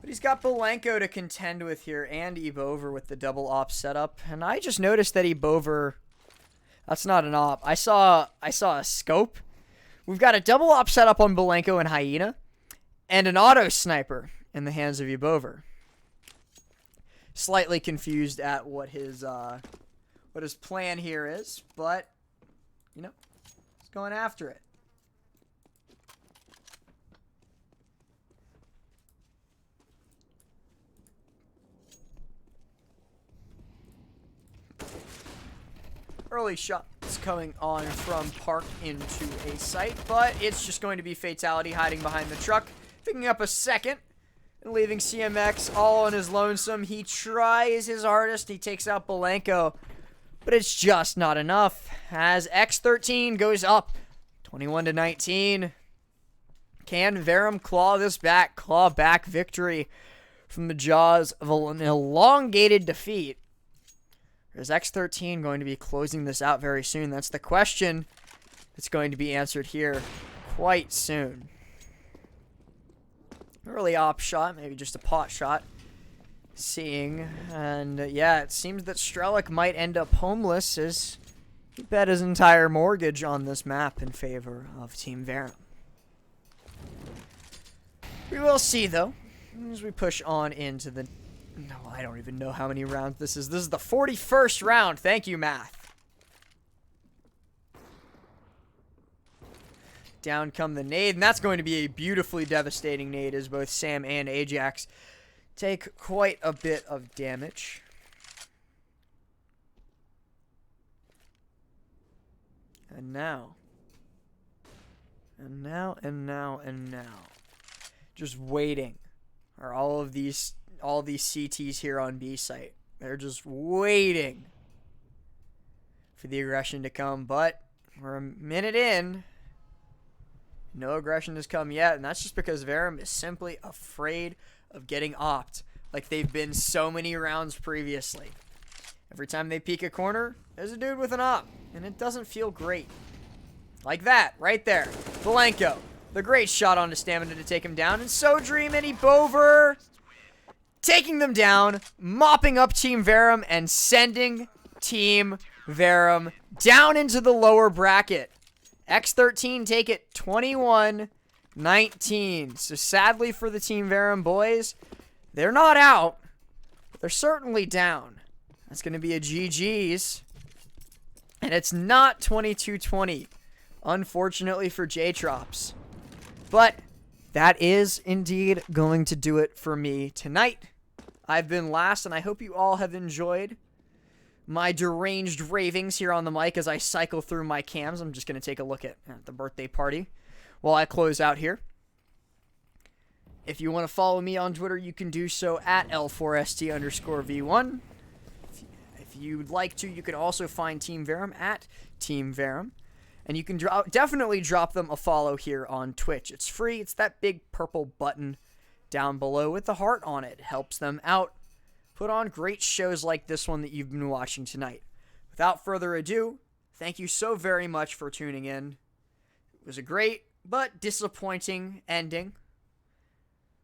But he's got Belenko to contend with here and Ebover with the double op setup. And I just noticed that Ebover... That's not an op. I saw a scope. We've got a double op setup on Belenko and Hyena. And an auto sniper in the hands of Ebover. Slightly confused at what his plan here is. But, you know... going after it. Early shots coming on from Park into a site, but it's just going to be Fatality hiding behind the truck, picking up a second and leaving CMX all on his lonesome. He tries his hardest. He takes out Belenko, but it's just not enough as X13 goes up 21-19. Can Verum claw this back? Claw back victory from the jaws of an elongated defeat. Or is X13 going to be closing this out very soon? That's the question that's going to be answered here quite soon. Early op shot, maybe just a pot shot. Seeing, and yeah, it seems that Strelick might end up homeless as he bet his entire mortgage on this map in favor of Team Verum. We will see, though, as we push on into the... No, I don't even know how many rounds this is. This is the 41st round. Thank you, math. down come the nade, and that's going to be a beautifully devastating nade as both Sam and Ajax take quite a bit of damage. And now. Just waiting are all these CTs here on B site. They're just waiting for the aggression to come, but we're a minute in. No aggression has come yet, and that's just because Verum is simply afraid of getting opt, like they've been so many rounds previously. Every time they peek a corner, there's a dude with an op, and it doesn't feel great. Like that, right there. Valenko, the great shot onto Stamina to take him down, and so Dream and Ebover taking them down, mopping up Team Verum, and sending Team Verum down into the lower bracket. X13 take it 21-19. So sadly for the Team Verum boys, they're not out, but they're certainly down. That's going to be a GG's. And it's not 22-20, unfortunately for J-Trops. But that is indeed going to do it for me tonight. I've been Last, and I hope you all have enjoyed my deranged ravings here on the mic as I cycle through my cams. I'm just going to take a look at the birthday party while I close out here. If you want to follow me on Twitter, you can do so at L4ST_V1. If you'd like to, you can also find Team Verum at Team Verum. And you can definitely drop them a follow here on Twitch. It's free. It's that big purple button down below with the heart on it. It helps them out. Put on great shows like this one that you've been watching tonight. Without further ado, thank you so very much for tuning in. It was a great but disappointing ending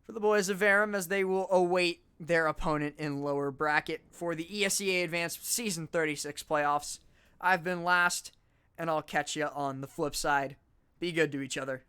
for the boys of Verum as they will await their opponent in lower bracket for the ESEA Advanced Season 36 playoffs. I've been Last, and I'll catch you on the flip side. Be good to each other.